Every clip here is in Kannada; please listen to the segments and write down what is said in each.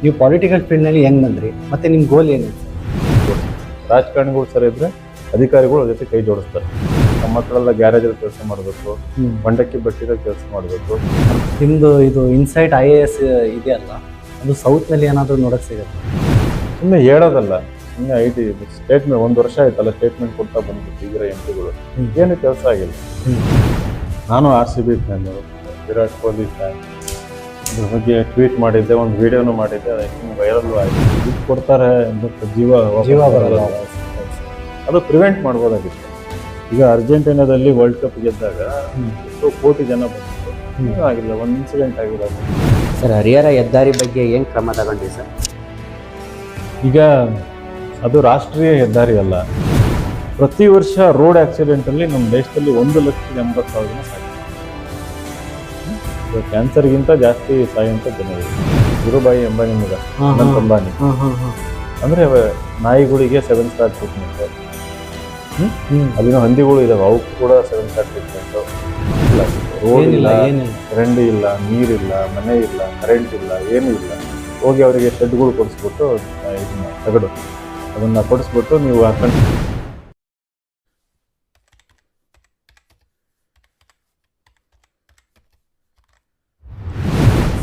ನೀವು ಪೊಲಿಟಿಕಲ್ ಫೀಲ್ಡ್ನಲ್ಲಿ ಹೆಂಗೆ ಬಂದ್ರಿ ಮತ್ತು ನಿಮ್ಮ ಗೋಲ್ ಏನಿದೆ ಸರ್? ರಾಜಕಾರಣಿಗಳು ಸರಿ ಇದ್ರೆ ಅಧಿಕಾರಿಗಳು ಅವ್ರ ಜೊತೆ ಕೈ ಜೋಡಿಸ್ತಾರೆ. ನಮ್ಮ ಮಕ್ಕಳೆಲ್ಲ ಗ್ಯಾರೇಜಲ್ಲಿ ಕೆಲಸ ಮಾಡಬೇಕು, ಮಂಡಕ್ಕಿ ಬಟ್ಟಿದ ಕೆಲಸ ಮಾಡಬೇಕು. ನಿಮ್ಮದು ಇದು ಇನ್ಸೈಟ್ IAS ಇದೆಯಲ್ಲ, ಅದು ಸೌತ್ನಲ್ಲಿ ಏನಾದರೂ ನೋಡೋಕ್ಕೆ ಸಿಗುತ್ತೆ? ಸುಮ್ಮನೆ ಹೇಳೋದಲ್ಲ, ಸುಮ್ಮನೆ IT ಸ್ಟೇಟ್ಮೆಂಟ್ 1 ವರ್ಷ ಆಯ್ತಲ್ಲ ಸ್ಟೇಟ್ಮೆಂಟ್ ಕೊಡ್ತಾ ಬಂದ್ಬಿಟ್ಟು ಈಗಿರೋ MP ಗಳು ಏನು ಕೆಲಸ ಆಗಿಲ್ಲ. ನಾನು RCB fan, Virat Kohli fan. ಅದ್ರ ಬಗ್ಗೆ ಟ್ವೀಟ್ ಮಾಡಿದ್ದೆ, ಒಂದು ವಿಡಿಯೋನು ಮಾಡಿದ್ದೆ, ವೈರಲ್ ಆಯಿತು. ದುಡ್ಡು ಕೊಡ್ತಾರೆ ಬಟ್ ಜೀವ ಬರಲ್ಲ. ಅದು ಪ್ರಿವೆಂಟ್ ಮಾಡ್ಬೋದಾಗಿತ್ತು. ಈಗ ಅರ್ಜೆಂಟೀನಾದಲ್ಲಿ ವರ್ಲ್ಡ್ ಕಪ್ ಗೆದ್ದಾಗ ಎಷ್ಟೋ ಕೋಟಿ ಜನ ಬಂದಿತ್ತು, ಏನೂ ಆಗಿಲ್ಲ, ಒಂದು ಇನ್ಸಿಡೆಂಟ್ ಆಗಿಲ್ಲ. ಸರ್, ಹರಿಹರ ಹೆದ್ದಾರಿ ಬಗ್ಗೆ ಏನು ಕ್ರಮ ತಗೊಂಡ್ರಿ ಸರ್? ಈಗ ಅದು ರಾಷ್ಟ್ರೀಯ ಹೆದ್ದಾರಿ ಅಲ್ಲ. ಪ್ರತಿ ವರ್ಷ ರೋಡ್ ಆಕ್ಸಿಡೆಂಟಲ್ಲಿ ನಮ್ಮ ದೇಶದಲ್ಲಿ 1,80,000 ಜನ ಸಾಯ್ತಾರೆ. ಕ್ಯಾನ್ಸರ್ಗಿಂತ ಜಾಸ್ತಿ ಸಾಯುವಂಥ ಜನರು. ಧೀರುಭಾಯಿ ಅಂಬಾನಿ ಮಗ ಅನಂತ್ ಅಂಬಾನಿ. ಅಂದರೆ ನಾಯಿಗಳಿಗೆ 7 ಸ್ಟಾರ್ ಟ್ರೀಟ್ಮೆಂಟು, ಅಲ್ಲಿನ ಹಂದಿಗಳು ಇದಾವೆ, ಅವಕ್ಕೂ ಕೂಡ 7 ಸ್ಟಾರ್ ಟ್ರೀಟ್ಮೆಂಟು. ಇಲ್ಲ, ರೋಡ್ ಇಲ್ಲ, ಚರಂಡಿ ಇಲ್ಲ, ನೀರಿಲ್ಲ, ಮನೆ ಇಲ್ಲ, ಕರೆಂಟ್ ಇಲ್ಲ, ಏನೂ ಇಲ್ಲ. ಹೋಗಿ ಅವರಿಗೆ ಶೆಡ್ಗಳು ಕೊಡಿಸ್ಬಿಟ್ಟು ಇದನ್ನ ತಗಡು ಅದನ್ನು ಕೊಡಿಸ್ಬಿಟ್ಟು ನೀವು ಹಾಕೊಂಡು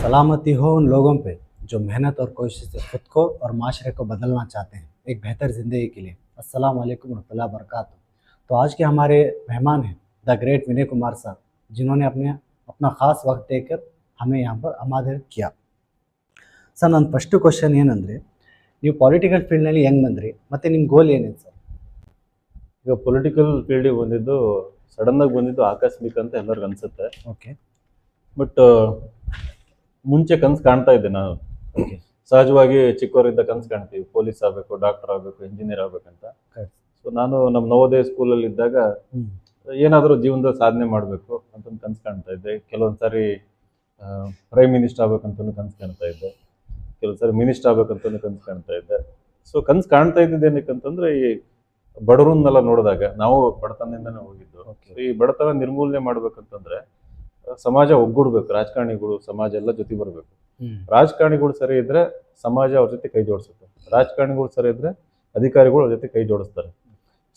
सलामती हो उन लोगों पे जो मेहनत और कोशिश से खुद को और माशरे को बदलना चाहते हैं एक बेहतर ज़िंदगी के लिए। अस्सलाम वालेकुम रहमतुल्लाहि व बरकातहू। तो आज के हमारे मेहमान हैं द ग्रेट विनय कुमार साहब, जिन्होंने अपना ख़ास वक्त देकर हमें यहाँ पर आमंत्रित किया। सर, ನನ್ನ ಫಸ್ಟ್ ಕ್ವಶನ್ ಏನಂದರೆ, ನೀವು ಪೊಲಿಟಿಕಲ್ ಫೀಲ್ಡ್ನಲ್ಲಿ ಹೆಂಗೆ ಬಂದ್ರಿ ಮತ್ತು ನಿಮ್ಮ ಗೋಲ್ ಏನಿದೆ ಸರ್? ಈಗ ಪೊಲಿಟಿಕಲ್ ಫೀಲ್ಡಿಗೆ ಬಂದಿದ್ದು ಸಡನ್ನಾಗಿ ಬಂದಿದ್ದು ಆಕಸ್ಮಿಕ ಅಂತ ಎಲ್ಲರಿಗೂ ಅನಿಸುತ್ತೆ. ಓಕೆ. ಬಟ್ ಮುಂಚೆ ಕನಸು ಕಾಣ್ತಾ ಇದ್ದೆ ನಾನು. ಸಹಜವಾಗಿ ಚಿಕ್ಕವರಿಂದ ಕನಸು ಕಾಣ್ತೀವಿ, ಪೊಲೀಸ್ ಆಗಬೇಕು, ಡಾಕ್ಟರ್ ಆಗಬೇಕು, ಇಂಜಿನಿಯರ್ ಆಗಬೇಕಂತ. ಸೊ ನಾನು ನಮ್ಮ ನವೋದಯ ಸ್ಕೂಲಲ್ಲಿ ಇದ್ದಾಗ ಏನಾದರೂ ಜೀವನದಲ್ಲಿ ಸಾಧನೆ ಮಾಡಬೇಕು ಅಂತ ಕನಸು ಕಾಣ್ತಾ ಇದ್ದೆ. ಕೆಲವೊಂದು ಸಾರಿ ಪ್ರೈಮ್ ಮಿನಿಸ್ಟರ್ ಆಗ್ಬೇಕಂತಲೂ ಕನಸು ಕಾಣ್ತಾ ಇದ್ದೆ, ಕೆಲವು ಸಾರಿ ಮಿನಿಸ್ಟರ್ ಆಗ್ಬೇಕಂತಲೂ ಕನಸು ಕಾಣ್ತಾ ಇದ್ದೆ. ಸೊ ಕನಸು ಕಾಣ್ತಾ ಇದ್ದಿದ್ದು ಏನಕ್ಕಂತಂದ್ರೆ, ಈ ಬಡವರನ್ನೆಲ್ಲ ನೋಡಿದಾಗ, ನಾವು ಬಡತನದಿಂದನೇ ಹೋಗಿದ್ದು. ಈ ಬಡತನ ನಿರ್ಮೂಲನೆ ಮಾಡ್ಬೇಕಂತಂದ್ರೆ ಸಮಾಜ ಒಗ್ಗೂಡ್ಬೇಕು, ರಾಜಕಾರಣಿಗಳು ಸಮಾಜ ಎಲ್ಲ ಜೊತೆ ಬರಬೇಕು. ರಾಜಕಾರಣಿಗಳು ಸರಿ ಇದ್ರೆ ಸಮಾಜ ಅವ್ರ ಜೊತೆ ಕೈ ಜೋಡಿಸುತ್ತೆ, ರಾಜಕಾರಣಿಗಳು ಸರಿ ಇದ್ರೆ ಅಧಿಕಾರಿಗಳು ಅವ್ರ ಜೊತೆ ಕೈ ಜೋಡಿಸ್ತಾರೆ.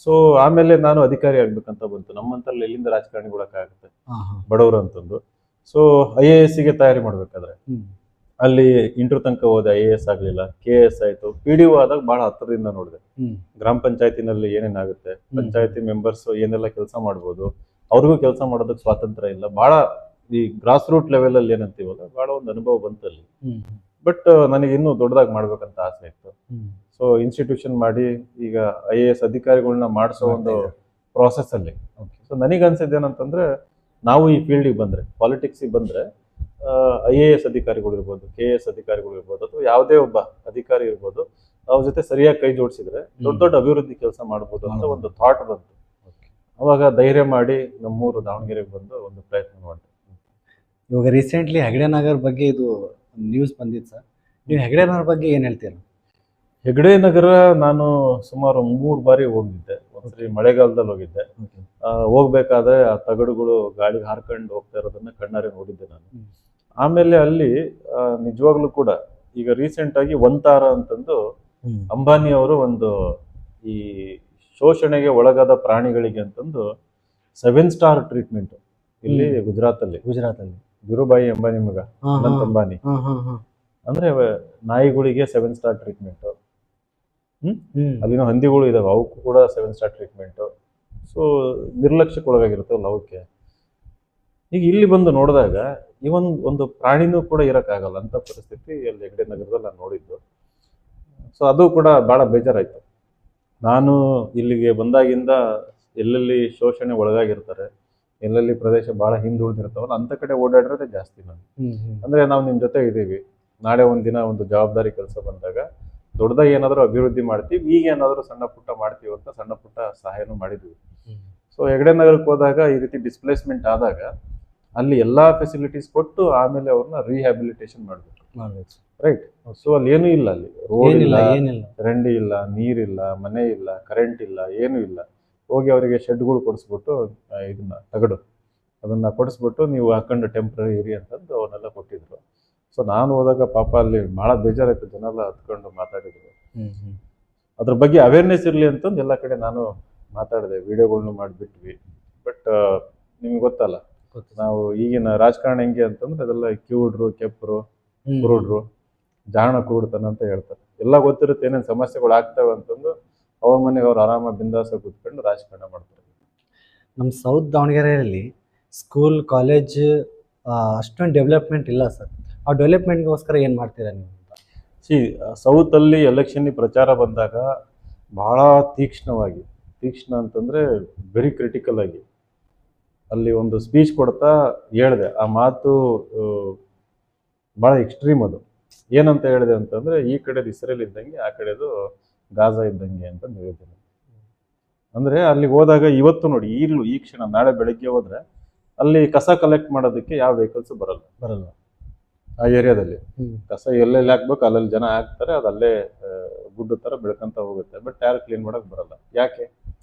ಸೊ ಆಮೇಲೆ ನಾನು ಅಧಿಕಾರಿ ಆಗ್ಬೇಕಂತ ಬಂತು. ನಮ್ಮಂತಲ್ಲಿ ಎಲ್ಲಿಂದ ರಾಜಕಾರಣಿಗಳಾಗುತ್ತೆ ಬಡವರು ಅಂತಂದು. ಸೊ IAS ಗೆ ತಯಾರಿ ಮಾಡ್ಬೇಕಾದ್ರೆ ಅಲ್ಲಿ ಇಂಟರ್ ತನಕ ಹೋದೆ, IAS ಆಗ್ಲಿಲ್ಲ, KS ಆಯ್ತು. PDO ಆದಾಗ ಬಹಳ ಹತ್ತಿರದಿಂದ ನೋಡಿದೆ ಗ್ರಾಮ ಪಂಚಾಯತಿನಲ್ಲಿ ಏನೇನಾಗುತ್ತೆ, ಪಂಚಾಯತಿ ಮೆಂಬರ್ಸ್ ಏನೆಲ್ಲ ಕೆಲಸ ಮಾಡ್ಬೋದು, ಅವ್ರಿಗೂ ಕೆಲಸ ಮಾಡೋದಕ್ಕೆ ಸ್ವಾತಂತ್ರ್ಯ ಇಲ್ಲ. ಬಹಳ ಈ ಗ್ರಾಸ್ ರೂಟ್ ಲೆವೆಲ್ ಅಲ್ಲಿ ಏನಂತೀವಲ್ಲ, ಬಹಳ ಒಂದು ಅನುಭವ ಬಂತಲ್ಲಿ. ಬಟ್ ನನಗೆ ಇನ್ನೂ ದೊಡ್ಡದಾಗಿ ಮಾಡ್ಬೇಕಂತ ಆಸೆ ಇತ್ತು. ಸೊ ಇನ್ಸ್ಟಿಟ್ಯೂಷನ್ ಮಾಡಿ ಈಗ IAS ಅಧಿಕಾರಿಗಳನ್ನ ಮಾಡಿಸೋ ಒಂದು ಪ್ರಾಸೆಸ್ ಅಲ್ಲಿ. ಸೊ ನನಗೆ ಅನ್ಸಿದ್ದೇನಂತಂದ್ರೆ, ನಾವು ಈ ಫೀಲ್ಡಿಗೆ ಬಂದ್ರೆ, ಪಾಲಿಟಿಕ್ಸಿಗೆ ಬಂದ್ರೆ, IAS ಅಧಿಕಾರಿಗಳು ಇರ್ಬೋದು, KS ಅಧಿಕಾರಿಗಳು ಇರ್ಬೋದು, ಅಥವಾ ಯಾವುದೇ ಒಬ್ಬ ಅಧಿಕಾರಿ ಇರ್ಬೋದು, ಅವ್ರ ಜೊತೆ ಸರಿಯಾಗಿ ಕೈ ಜೋಡಿಸಿದ್ರೆ ದೊಡ್ಡ ದೊಡ್ಡ ಅಭಿವೃದ್ಧಿ ಕೆಲಸ ಮಾಡ್ಬೋದು ಅಂತ ಒಂದು ಥಾಟ್ ಬಂತು. ಅವಾಗ ಧೈರ್ಯ ಮಾಡಿ ನಮ್ಮೂರು ದಾವಣಗೆರೆಗೆ ಬಂದು ಒಂದು ಪ್ರಯತ್ನ ಮಾಡಿದೆ. ಇವಾಗ ರೀಸೆಂಟ್ಲಿ ಹೆಗ್ಡೆ ನಗರ್ ಬಗ್ಗೆ ಇದು ನ್ಯೂಸ್ ಬಂದಿತ್ತು ಸರ್. ನೀವು ಹೆಗ್ಡೆ ನಗರ್ ಬಗ್ಗೆ ಏನು ಹೇಳ್ತೀರಾ? ಹೆಗ್ಡೆ ನಗರ ನಾನು ಸುಮಾರು 3 ಬಾರಿ ಹೋಗಿದ್ದೆ. ಒಂದ್ಸರಿ ಮಳೆಗಾಲದಲ್ಲಿ ಹೋಗಿದ್ದೆ. ಹೋಗ್ಬೇಕಾದ್ರೆ ಆ ತಗಡುಗಳು ಗಾಳಿಗೆ ಹಾರ್ಕೊಂಡು ಹೋಗ್ತಾ ಇರೋದನ್ನ ಕಣ್ಣಾರೆ ನೋಡಿದ್ದೆ ನಾನು. ಆಮೇಲೆ ಅಲ್ಲಿ ನಿಜವಾಗ್ಲೂ ಕೂಡ ಈಗ ರೀಸೆಂಟ್ ಆಗಿ ಒಂತಾರ ಅಂತಂದು ಅಂಬಾನಿ ಅವರು ಒಂದು ಈ ಶೋಷಣೆಗೆ ಒಳಗಾದ ಪ್ರಾಣಿಗಳಿಗೆ ಅಂತಂದು 7 ಸ್ಟಾರ್ ಟ್ರೀಟ್ಮೆಂಟ್ ಇಲ್ಲಿ ಗುಜರಾತಲ್ಲಿ ಧೀರುಭಾಯಿ ಅಂಬಾನಿ ಮಗ ಅನಂತ್ ಅಂಬಾನಿ. ಅಂದ್ರೆ ನಾಯಿಗಳಿಗೆ 7 ಸ್ಟಾರ್ ಟ್ರೀಟ್ಮೆಂಟ್, ಅಲ್ಲಿನ ಹಂದಿಗಳು ಇದಾವೆ, ಅವಕ್ಕೂ ಕೂಡ 7 ಸ್ಟಾರ್ ಟ್ರೀಟ್ಮೆಂಟ್. ಸೊ ನಿರ್ಲಕ್ಷ್ಯಕ್ಕೆ ಒಳಗಾಗಿರುತ್ತಲ್ಲ ಅವಕ್ಕೆ. ಈಗ ಇಲ್ಲಿ ಬಂದು ನೋಡಿದಾಗ ಒಂದು ಪ್ರಾಣಿನೂ ಕೂಡ ಇರೋಕ್ಕಾಗಲ್ಲ ಅಂತ ಪರಿಸ್ಥಿತಿ ಅಲ್ಲಿ ಹೆಗ್ಡೆ ನಗರದಲ್ಲಿ ನಾನು ನೋಡಿದ್ದು. ಸೊ ಅದು ಕೂಡ ಬಹಳ ಬೇಜಾರಾಯ್ತು. ನಾನು ಇಲ್ಲಿಗೆ ಬಂದಾಗಿಂದ ಎಲ್ಲೆಲ್ಲಿ ಶೋಷಣೆ ಒಳಗಾಗಿರ್ತಾರೆ, ಎಲ್ಲೆಲ್ಲಿ ಪ್ರದೇಶ ಬಹಳ ಹಿಂದುಳಿದಿರ್ತಾವಲ್ಲ ಅಂತ ಕಡೆ ಓಡಾಡಿರೋದೇ ಜಾಸ್ತಿ ನಾನು. ಅಂದ್ರೆ ನಾವು ನಿಮ್ ಜೊತೆ ಇದ್ದೀವಿ, ನಾಳೆ ಒಂದಿನ ಒಂದು ಜವಾಬ್ದಾರಿ ಕೆಲಸ ಬಂದಾಗ ದೊಡ್ಡದಾಗಿ ಏನಾದರೂ ಅಭಿವೃದ್ಧಿ ಮಾಡ್ತೀವಿ, ಈಗ ಏನಾದರೂ ಸಣ್ಣ ಪುಟ್ಟ ಮಾಡ್ತೀವಿ ಅಂತ ಸಣ್ಣ ಪುಟ್ಟ ಸಹಾಯನೂ ಮಾಡಿದ್ವಿ. ಸೊ ಹೆಗ್ಡೆ ನಗರಕ್ಕೆ ಹೋದಾಗ ಈ ರೀತಿ ಡಿಸ್ಪ್ಲೇಸ್ಮೆಂಟ್ ಆದಾಗ ಅಲ್ಲಿ ಎಲ್ಲಾ ಫೆಸಿಲಿಟೀಸ್ ಕೊಟ್ಟು ಆಮೇಲೆ ಅವ್ರನ್ನ ರಿಹ್ಯಾಬಿಲಿಟೇಷನ್ ಮಾಡ್ಬೇಕು. ರೈಟ್. ಸೊ ಅಲ್ಲಿ ಏನೂ ಇಲ್ಲ, ಅಲ್ಲಿ ರೋಡ್ ಇಲ್ಲ, ಚರಂಡಿ ಇಲ್ಲ, ನೀರಿಲ್ಲ, ಮನೆ ಇಲ್ಲ, ಕರೆಂಟ್ ಇಲ್ಲ, ಏನೂ ಇಲ್ಲ. ಹೋಗಿ ಅವರಿಗೆ ಶೆಡ್ಗಳು ಕೊಡಿಸ್ಬಿಟ್ಟು ಇದನ್ನ ತಗಡು ಅದನ್ನ ಕೊಡಿಸ್ಬಿಟ್ಟು ನೀವು ಹಾಕೊಂಡು ಟೆಂಪ್ರರಿ ಇರಿ ಅಂತಂದು ಅವನ್ನೆಲ್ಲ ಕೊಟ್ಟಿದ್ರು. ಸೊ ನಾನು ಹೋದಾಗ ಪಾಪ ಅಲ್ಲಿ ಭಾಳ ಬೇಜಾರಾಯ್ತು, ಜನ ಎಲ್ಲ ಹತ್ಕೊಂಡು ಮಾತಾಡಿದ್ರು. ಅದ್ರ ಬಗ್ಗೆ ಅವೇರ್ನೆಸ್ ಇರಲಿ ಅಂತಂದು ಎಲ್ಲ ಕಡೆ ನಾನು ಮಾತಾಡಿದೆ, ವಿಡಿಯೋಗಳ್ನು ಮಾಡಿಬಿಟ್ವಿ. ಬಟ್ ನಿಮ್ಗೆ ಗೊತ್ತಲ್ಲ, ನಾವು ಈಗಿನ ರಾಜಕಾರಣ ಹೆಂಗೆ ಅಂತಂದ್ರೆ ಅದೆಲ್ಲ ಕಿವುಡ್ರು, ಕೆಪ್ಪರು, ಕುರುಡ್ರು, ಜಾಣ ಕುರುಡ್ತಾನ ಅಂತ ಹೇಳ್ತಾರೆ. ಎಲ್ಲ ಗೊತ್ತಿರುತ್ತೆ ಏನೇನು ಸಮಸ್ಯೆಗಳು ಆಗ್ತವೆ ಅಂತಂದು ಅವ್ರ ಮನೆಗೆ ಅವ್ರು ಆರಾಮಾಗಿ ಬಿಂದಾಸ ಕೂತ್ಕೊಂಡು ರಾಜಕಾರಣ ಮಾಡ್ತಾರೆ. ನಮ್ಮ ಸೌತ್ ದಾವಣಗೆರೆಯಲ್ಲಿ ಸ್ಕೂಲ್ ಕಾಲೇಜ್ ಅಷ್ಟೊಂದು ಡೆವಲಪ್ಮೆಂಟ್ ಇಲ್ಲ ಸರ್. ಆ ಡೆವಲಪ್ಮೆಂಟ್ಗೋಸ್ಕರ ಏನು ಮಾಡ್ತೀರಾ ನೀವು ಅಂತ? ಸೌತಲ್ಲಿ ಎಲೆಕ್ಷನ್ ಪ್ರಚಾರ ಬಂದಾಗ ಬಹಳ ತೀಕ್ಷ್ಣ ಅಂತಂದ್ರೆ ವೆರಿ ಕ್ರಿಟಿಕಲ್ ಆಗಿ ಅಲ್ಲಿ ಒಂದು ಸ್ಪೀಚ್ ಕೊಡ್ತಾ ಹೇಳಿದೆ. ಆ ಮಾತು ಭಾಳ ಎಕ್ಸ್ಟ್ರೀಮ್. ಅದು ಏನಂತ ಹೇಳಿದೆ ಅಂತಂದ್ರೆ, ಈ ಕಡೆದು ಇಸ್ರೇಲ್ ಇದ್ದಂಗೆ, ಆ ಕಡೆದು ಗಾಜಾ ಇದ್ದಂಗೆ ಅಂತ ಹೇಳಿದ್ದೇನೆ. ಅಂದ್ರೆ ಅಲ್ಲಿ ಹೋದಾಗ ಇವತ್ತು ನೋಡಿ, ಈ ಕ್ಷಣ ನಾಳೆ ಬೆಳಗ್ಗೆ ಹೋದ್ರೆ ಅಲ್ಲಿ ಕಸ ಕಲೆಕ್ಟ್ ಮಾಡೋದಕ್ಕೆ ಯಾವ ವೆಹಿಕಲ್ಸ್ ಬರಲ್ಲ ಆ ಏರಿಯಾದಲ್ಲಿ. ಕಸ ಎಲ್ಲೆಲ್ಲಿ ಹಾಕ್ಬೇಕು ಅಲ್ಲೆಲ್ಲಿ ಜನ ಹಾಕ್ತಾರೆ, ಅದು ಅಲ್ಲೇ ಗುಡ್ಡು ತರ ಬೆಳ್ಕೊಂತ ಹೋಗುತ್ತೆ. ಬಟ್ ಯಾರು ಕ್ಲೀನ್ ಮಾಡಕ್ ಬರಲ್ಲ. ಯಾಕೆ?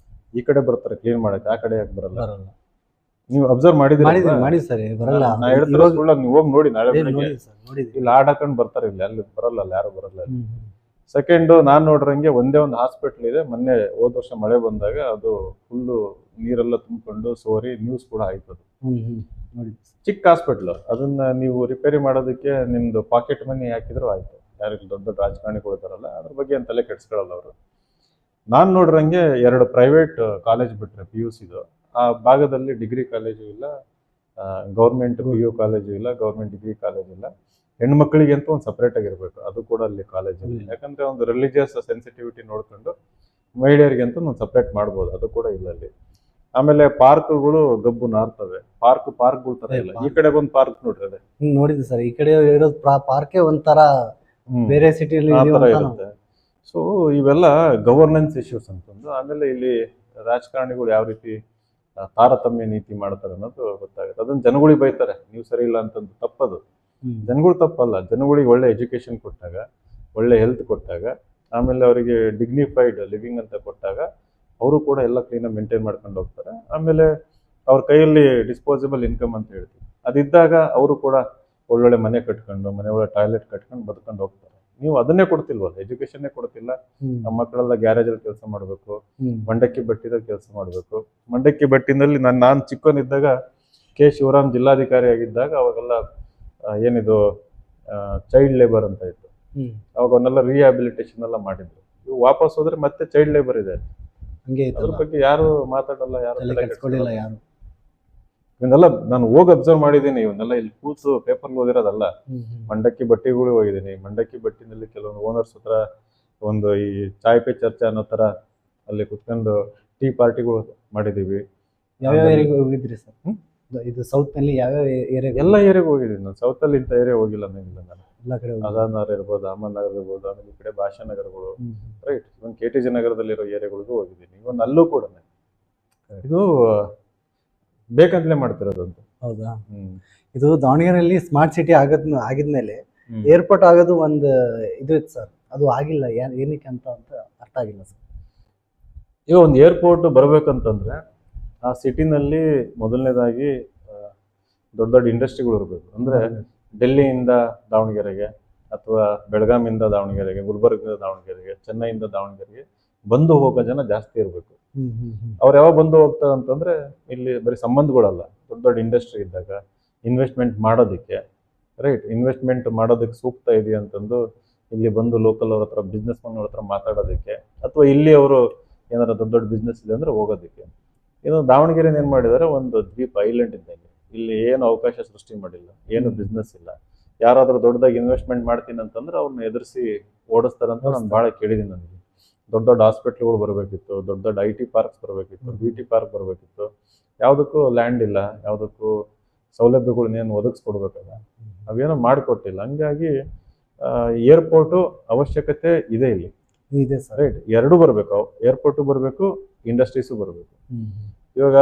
ಈ ಕಡೆ ಬರ್ತಾರೆ ಕ್ಲೀನ್ ಮಾಡಕ್ಕೆ, ಆ ಕಡೆ ಯಾಕೆ ಬರಲ್ಲ? ನೀವು ಅಬ್ಸರ್ವ್ ಮಾಡಿ ಸರ್, ಬರಲ್ಲ. ನಾ ಹೇಳ್ತಿರೋ ಸುಳ್ಳು, ನೀವು ಹೋಗಿ ನೋಡಿ ನಾಳೆ ಬೆಳಗ್ಗೆ. ಇಲ್ಲಿ ಆಡ್ ಹಾಕೊಂಡು ಬರ್ತಾರೆ, ಇಲ್ಲಿ ಅಲ್ಲಿ ಬರಲ್ಲ, ಅಲ್ಲಿ ಯಾರು ಬರಲ್ಲ. ಸೆಕೆಂಡ್, ನಾನ್ ನೋಡ್ರಂಗೆ ಒಂದೇ ಒಂದು ಹಾಸ್ಪಿಟ್ಲ್ ಇದೆ. ಮೊನ್ನೆ ಹೋದ ವರ್ಷ ಮಳೆ ಬಂದಾಗ ಅದು ಫುಲ್ಲು ನೀರೆಲ್ಲ ತುಂಬಿಕೊಂಡು ಸೋರಿ ನ್ಯೂಸ್ ಕೂಡ ಆಯ್ತು. ಚಿಕ್ಕ ಹಾಸ್ಪಿಟ್ಲ್, ಅದನ್ನ ನೀವು ರಿಪೇರಿ ಮಾಡೋದಕ್ಕೆ ನಿಮ್ದು ಪಾಕೆಟ್ ಮನಿ ಹಾಕಿದ್ರು ಆಯ್ತು. ಯಾರು ದೊಡ್ಡ ದೊಡ್ಡ ರಾಜಕಾರಣಿಗಳು ಇದಾರಲ್ಲ, ಅದ್ರ ಬಗ್ಗೆ ಏನ್ ತಲೆ ಕೆಡ್ಸ್ಕೊಳ್ಳಲ್ಲ ಅವರು. ನಾನ್ ನೋಡ್ರಂಗೆ 2 ಪ್ರೈವೇಟ್ ಕಾಲೇಜ್ ಬಿಟ್ರೆ PUCದು, ಆ ಭಾಗದಲ್ಲಿ ಡಿಗ್ರಿ ಕಾಲೇಜು ಇಲ್ಲ, ಗೌರ್ಮೆಂಟ್ PU ಕಾಲೇಜು ಇಲ್ಲ, ಗೌರ್ಮೆಂಟ್ ಡಿಗ್ರಿ ಕಾಲೇಜ್ ಇಲ್ಲ. ಹೆಣ್ಮಕ್ಳಿಗೆ ಅಂತ ಒಂದು ಸಪ್ರೇಟ್ ಆಗಿರ್ಬೇಕು, ಅದು ಕೂಡ ಅಲ್ಲಿ ಕಾಲೇಜ್ ಇಲ್ಲ. ಯಾಕಂದ್ರೆ ಒಂದು ರಿಲಿಜಿಯಸ್ ಸೆನ್ಸಿಟಿವಿಟಿ ನೋಡ್ಕೊಂಡು ಮಹಿಳೆಯರಿಗೆ ಅಂತ ಒಂದು ಸಪ್ರೇಟ್ ಮಾಡ್ಬೋದು, ಅದು ಕೂಡ ಇಲ್ಲ ಅಲ್ಲಿ. ಆಮೇಲೆ ಪಾರ್ಕ್ಗಳು ಗಬ್ಬು ನಾರ್ತವೆ, ಪಾರ್ಕ್ಗಳು ತರ ಇಲ್ಲ. ಈ ಕಡೆ ಬಂದು ಪಾರ್ಕ್ ನೋಡ್ರಿ, ಅದೇ ನೋಡಿದ್ವಿ ಸರ್. ಈ ಕಡೆ ಇರೋದು ಪಾರ್ಕೇ ಒಂಥರ ಬೇರೆ ಸಿಟಿಯಲ್ಲಿ ಇರುತ್ತೆ. ಸೊ ಇವೆಲ್ಲ ಗವರ್ನೆನ್ಸ್ ಇಶ್ಯೂಸ್ ಅಂತಂದು. ಆಮೇಲೆ ಇಲ್ಲಿ ರಾಜಕಾರಣಿಗಳು ಯಾವ ರೀತಿ ತಾರತಮ್ಯ ನೀತಿ ಮಾಡ್ತಾರೆ ಅನ್ನೋದು ಗೊತ್ತಾಗುತ್ತೆ. ಅದನ್ನ ಜನಗಳಿಗೆ ಬೈತಾರೆ, ನೀವು ಸರಿ ಇಲ್ಲ ಅಂತಂದು. ತಪ್ಪದು, ಜನಗಳು ತಪ್ಪಲ್ಲ. ಜನಗಳಿಗೆ ಒಳ್ಳೆ ಎಜುಕೇಶನ್ ಕೊಟ್ಟಾಗ, ಒಳ್ಳೆ ಹೆಲ್ತ್ ಕೊಟ್ಟಾಗ, ಆಮೇಲೆ ಅವರಿಗೆ ಡಿಗ್ನಿಫೈಡ್ ಲಿವಿಂಗ್ ಅಂತ ಕೊಟ್ಟಾಗ ಅವರು ಕೂಡ ಎಲ್ಲ ಕ್ಲೀನಾಗಿ ಮೇಂಟೈನ್ ಮಾಡ್ಕೊಂಡು ಹೋಗ್ತಾರೆ. ಆಮೇಲೆ ಅವ್ರ ಕೈಯಲ್ಲಿ ಡಿಸ್ಪೋಸಬಲ್ ಇನ್ಕಮ್ ಅಂತ ಹೇಳ್ತೀವಿ, ಅದಿದ್ದಾಗ ಅವರು ಕೂಡ ಒಳ್ಳೊಳ್ಳೆ ಮನೆ ಕಟ್ಕೊಂಡು, ಮನೆ ಒಳ್ಳೆ ಟಾಯ್ಲೆಟ್ ಕಟ್ಕೊಂಡು ಬದುಕೊಂಡು ಹೋಗ್ತಾರೆ. ನೀವು ಅದನ್ನೇ ಕೊಡ್ತಿಲ್ವಲ್ಲ, ಎಜುಕೇಶನ್ನೇ ಕೊಡ್ತಿಲ್ಲ. ನಮ್ಮ ಮಕ್ಕಳೆಲ್ಲ ಗ್ಯಾರೇಜಲ್ಲಿ ಕೆಲಸ ಮಾಡಬೇಕು, ಮಂಡಕ್ಕಿ ಬಟ್ಟಿದಲ್ಲಿ ಕೆಲಸ ಮಾಡಬೇಕು. ಮಂಡಕ್ಕಿ ಬಟ್ಟಿನಲ್ಲಿ ನಾನು ಚಿಕ್ಕವನಿದ್ದಾಗ ಕೆ ಶಿವರಾಮ್ ಜಿಲ್ಲಾಧಿಕಾರಿ ಆಗಿದ್ದಾಗ ಅವಾಗೆಲ್ಲ ಏನಿದು ಚೈಲ್ಡ್ ಲೇಬರ್ ಅಂತ ಇತ್ತು. ಅವಾಗ ಅವನ್ನೆಲ್ಲ ರಿಹ್ಯಾಬಿಲಿಟೇಷನ್ ಎಲ್ಲ ಮಾಡಿದ್ರು. ಇವು ವಾಪಸ್ ಹೋದ್ರೆ ಮತ್ತೆ ಚೈಲ್ಡ್ ಲೇಬರ್ ಇದೆ. ಅದ್ರ ಬಗ್ಗೆ ಯಾರು ಮಾತಾಡಲ್ಲ, ಯಾರು ಯಾರು. ಇವನ್ನೆಲ್ಲ ನಾನು ಹೋಗಿ ಅಬ್ಸರ್ವ್ ಮಾಡಿದ್ದೀನಿ. ಇವನ್ನೆಲ್ಲ ಇಲ್ಲಿ ಕೂತು ಪೇಪರ್ ಓದಿರೋದಲ್ಲ. ಮಂಡಕ್ಕಿ ಬಟ್ಟಿಗಳು ಹೋಗಿದ್ದೀನಿ. ಮಂಡಕ್ಕಿ ಬಟ್ಟಿನಲ್ಲಿ ಕೆಲವೊಂದು ಓನರ್ಸ್ ಹತ್ರ ಒಂದು ಈ ಚಾಯ್ ಪೇ ಚರ್ಚೆ ಅನ್ನೋ ತರ ಅಲ್ಲಿ ಕುತ್ಕೊಂಡು ಟೀ ಪಾರ್ಟಿಗಳು ಮಾಡಿದೀವಿ. ಯಾವ್ಯಾವ ಏರಿಯಾಗೆ ಹೋಗಿದ್ರಿ ಸರ್? ಇದು ಸೌತ್ ನಲ್ಲಿ ಯಾವ್ಯಾವ ಏರಿಯಾ? ಎಲ್ಲ ಏರಿಯಾಗೆ ಹೋಗಿದ್ದೀನಿ ನಾನು. ಸೌತ್ ಅಲ್ಲಿ ಇಂಥ ಏರಿಯಾ ಹೋಗಿಲ್ಲ ಅನ್ನಂಗಿಲ್ಲ ನಾನು. ಎಲ್ಲ ಕಡೆ ಆಜಾದ್ ಇರ್ಬೋದು, ಅಹಮದ್ ನಗರ್ ಇರ್ಬೋದು, ಆಮೇಲೆ ಈ ಕಡೆ ಭಾಷಾನಗರಗಳು, ರೈಟ್, ಇವನ್ KTJ ನಗರದಲ್ಲಿರೋ ಏರಿಯಾಗಳಿಗೂ ಹೋಗಿದ್ದೀನಿ. ಇವನ್ ಅಲ್ಲೂ ಕೂಡ ಇದು ಬೇಕಂತಲೇ ಮಾಡ್ತಿರೋದು ಅಂತ. ಹೌದಾ? ಇದು ದಾವಣಗೆರೆಯಲ್ಲಿ ಸ್ಮಾರ್ಟ್ ಸಿಟಿ ಆಗಿದ್ಮೇಲೆ ಏರ್ಪೋರ್ಟ್ ಆಗೋದು ಒಂದು ಇದು ಇತ್ತು ಸರ್, ಅದು ಆಗಿಲ್ಲ. ಏನಕ್ಕೆ ಅಂತ ಅರ್ಥ ಆಗಿಲ್ಲ ಸರ್. ಈಗ ಒಂದು ಏರ್ಪೋರ್ಟ್ ಬರ್ಬೇಕಂತಂದ್ರೆ ಆ ಸಿಟಿನಲ್ಲಿ ಮೊದಲನೇದಾಗಿ ದೊಡ್ಡ ದೊಡ್ಡ ಇಂಡಸ್ಟ್ರಿಗಳು ಇರಬೇಕು. ಅಂದ್ರೆ ಡೆಲ್ಲಿಯಿಂದ ದಾವಣಗೆರೆಗೆ, ಅಥವಾ ಬೆಳಗಾಮಿಂದ ದಾವಣಗೆರೆಗೆ, ಗುಲ್ಬರ್ಗದಿಂದ ದಾವಣಗೆರೆಗೆ, ಚೆನ್ನೈಯಿಂದ ದಾವಣಗೆರೆಗೆ ಬಂದು ಹೋಗೋ ಜನ ಜಾಸ್ತಿ ಇರಬೇಕು. ಅವ್ರು ಯಾವಾಗ ಬಂದು ಹೋಗ್ತಾರೆ ಅಂತಂದ್ರೆ ಇಲ್ಲಿ ಬರೀ ಸಂಬಂಧಗಳಲ್ಲ, ದೊಡ್ಡ ದೊಡ್ಡ ಇಂಡಸ್ಟ್ರಿ ಇದ್ದಾಗ ಇನ್ವೆಸ್ಟ್ಮೆಂಟ್ ಮಾಡೋದಕ್ಕೆ, ರೈಟ್, ಇನ್ವೆಸ್ಟ್ಮೆಂಟ್ ಮಾಡೋದಕ್ಕೆ ಸೂಕ್ತ ಇದೆಯಾ ಅಂತಂದು ಇಲ್ಲಿ ಬಂದು ಲೋಕಲ್ ಅವ್ರ ಹತ್ರ, ಬಿಸ್ನೆಸ್ ಮನ್ ಅವ್ರ ಹತ್ರ ಮಾತಾಡೋದಕ್ಕೆ, ಅಥವಾ ಇಲ್ಲಿ ಅವರು ಏನಾರ ದೊಡ್ಡ ದೊಡ್ಡ ಬಿಸ್ನೆಸ್ ಇದೆ ಅಂದ್ರೆ ಹೋಗೋದಕ್ಕೆ. ಇನ್ನು ದಾವಣಗೆರೆನ ಏನ್ ಮಾಡಿದಾರೆ, ಒಂದು ದ್ವೀಪ, ಐಲ್ಯಾಂಡ್ ಇದ್ದಂಗೆ. ಇಲ್ಲಿ ಏನು ಅವಕಾಶ ಸೃಷ್ಟಿ ಮಾಡಿಲ್ಲ, ಏನು ಬಿಸ್ನೆಸ್ ಇಲ್ಲ. ಯಾರಾದ್ರೂ ದೊಡ್ಡದಾಗಿ ಇನ್ವೆಸ್ಟ್ಮೆಂಟ್ ಮಾಡ್ತೀನಿ ಅಂತಂದ್ರೆ ಅವ್ರನ್ನ ಎದುರಿಸಿ ಓಡಿಸ್ತಾರಂತ ನಾನು ಬಹಳ ಕೇಳಿದ್ದೀನಿ. ನನಗೆ ದೊಡ್ಡ ದೊಡ್ಡ ಹಾಸ್ಪಿಟ್ಲ್ಗಳು ಬರಬೇಕಿತ್ತು, ದೊಡ್ಡ ದೊಡ್ಡ IT ಪಾರ್ಕ್ಸ್ ಬರಬೇಕಿತ್ತು, BT ಪಾರ್ಕ್ ಬರಬೇಕಿತ್ತು. ಯಾವುದಕ್ಕೂ ಲ್ಯಾಂಡ್ ಇಲ್ಲ, ಯಾವುದಕ್ಕೂ ಸೌಲಭ್ಯಗಳನ್ನೇನು ಒದಗಿಸ್ಕೊಡ್ಬೇಕಲ್ಲ, ಅವೇನೋ ಮಾಡಿಕೊಟ್ಟಿಲ್ಲ. ಹಂಗಾಗಿ ಏರ್ಪೋರ್ಟು ಅವಶ್ಯಕತೆ ಇದೆ ಇಲ್ಲಿ. ಇದೆ ಸರ್, ರೈಟ್. ಎರಡು ಬರಬೇಕು, ಏರ್ಪೋರ್ಟು ಬರಬೇಕು, ಇಂಡಸ್ಟ್ರೀಸು ಬರಬೇಕು. ಇವಾಗ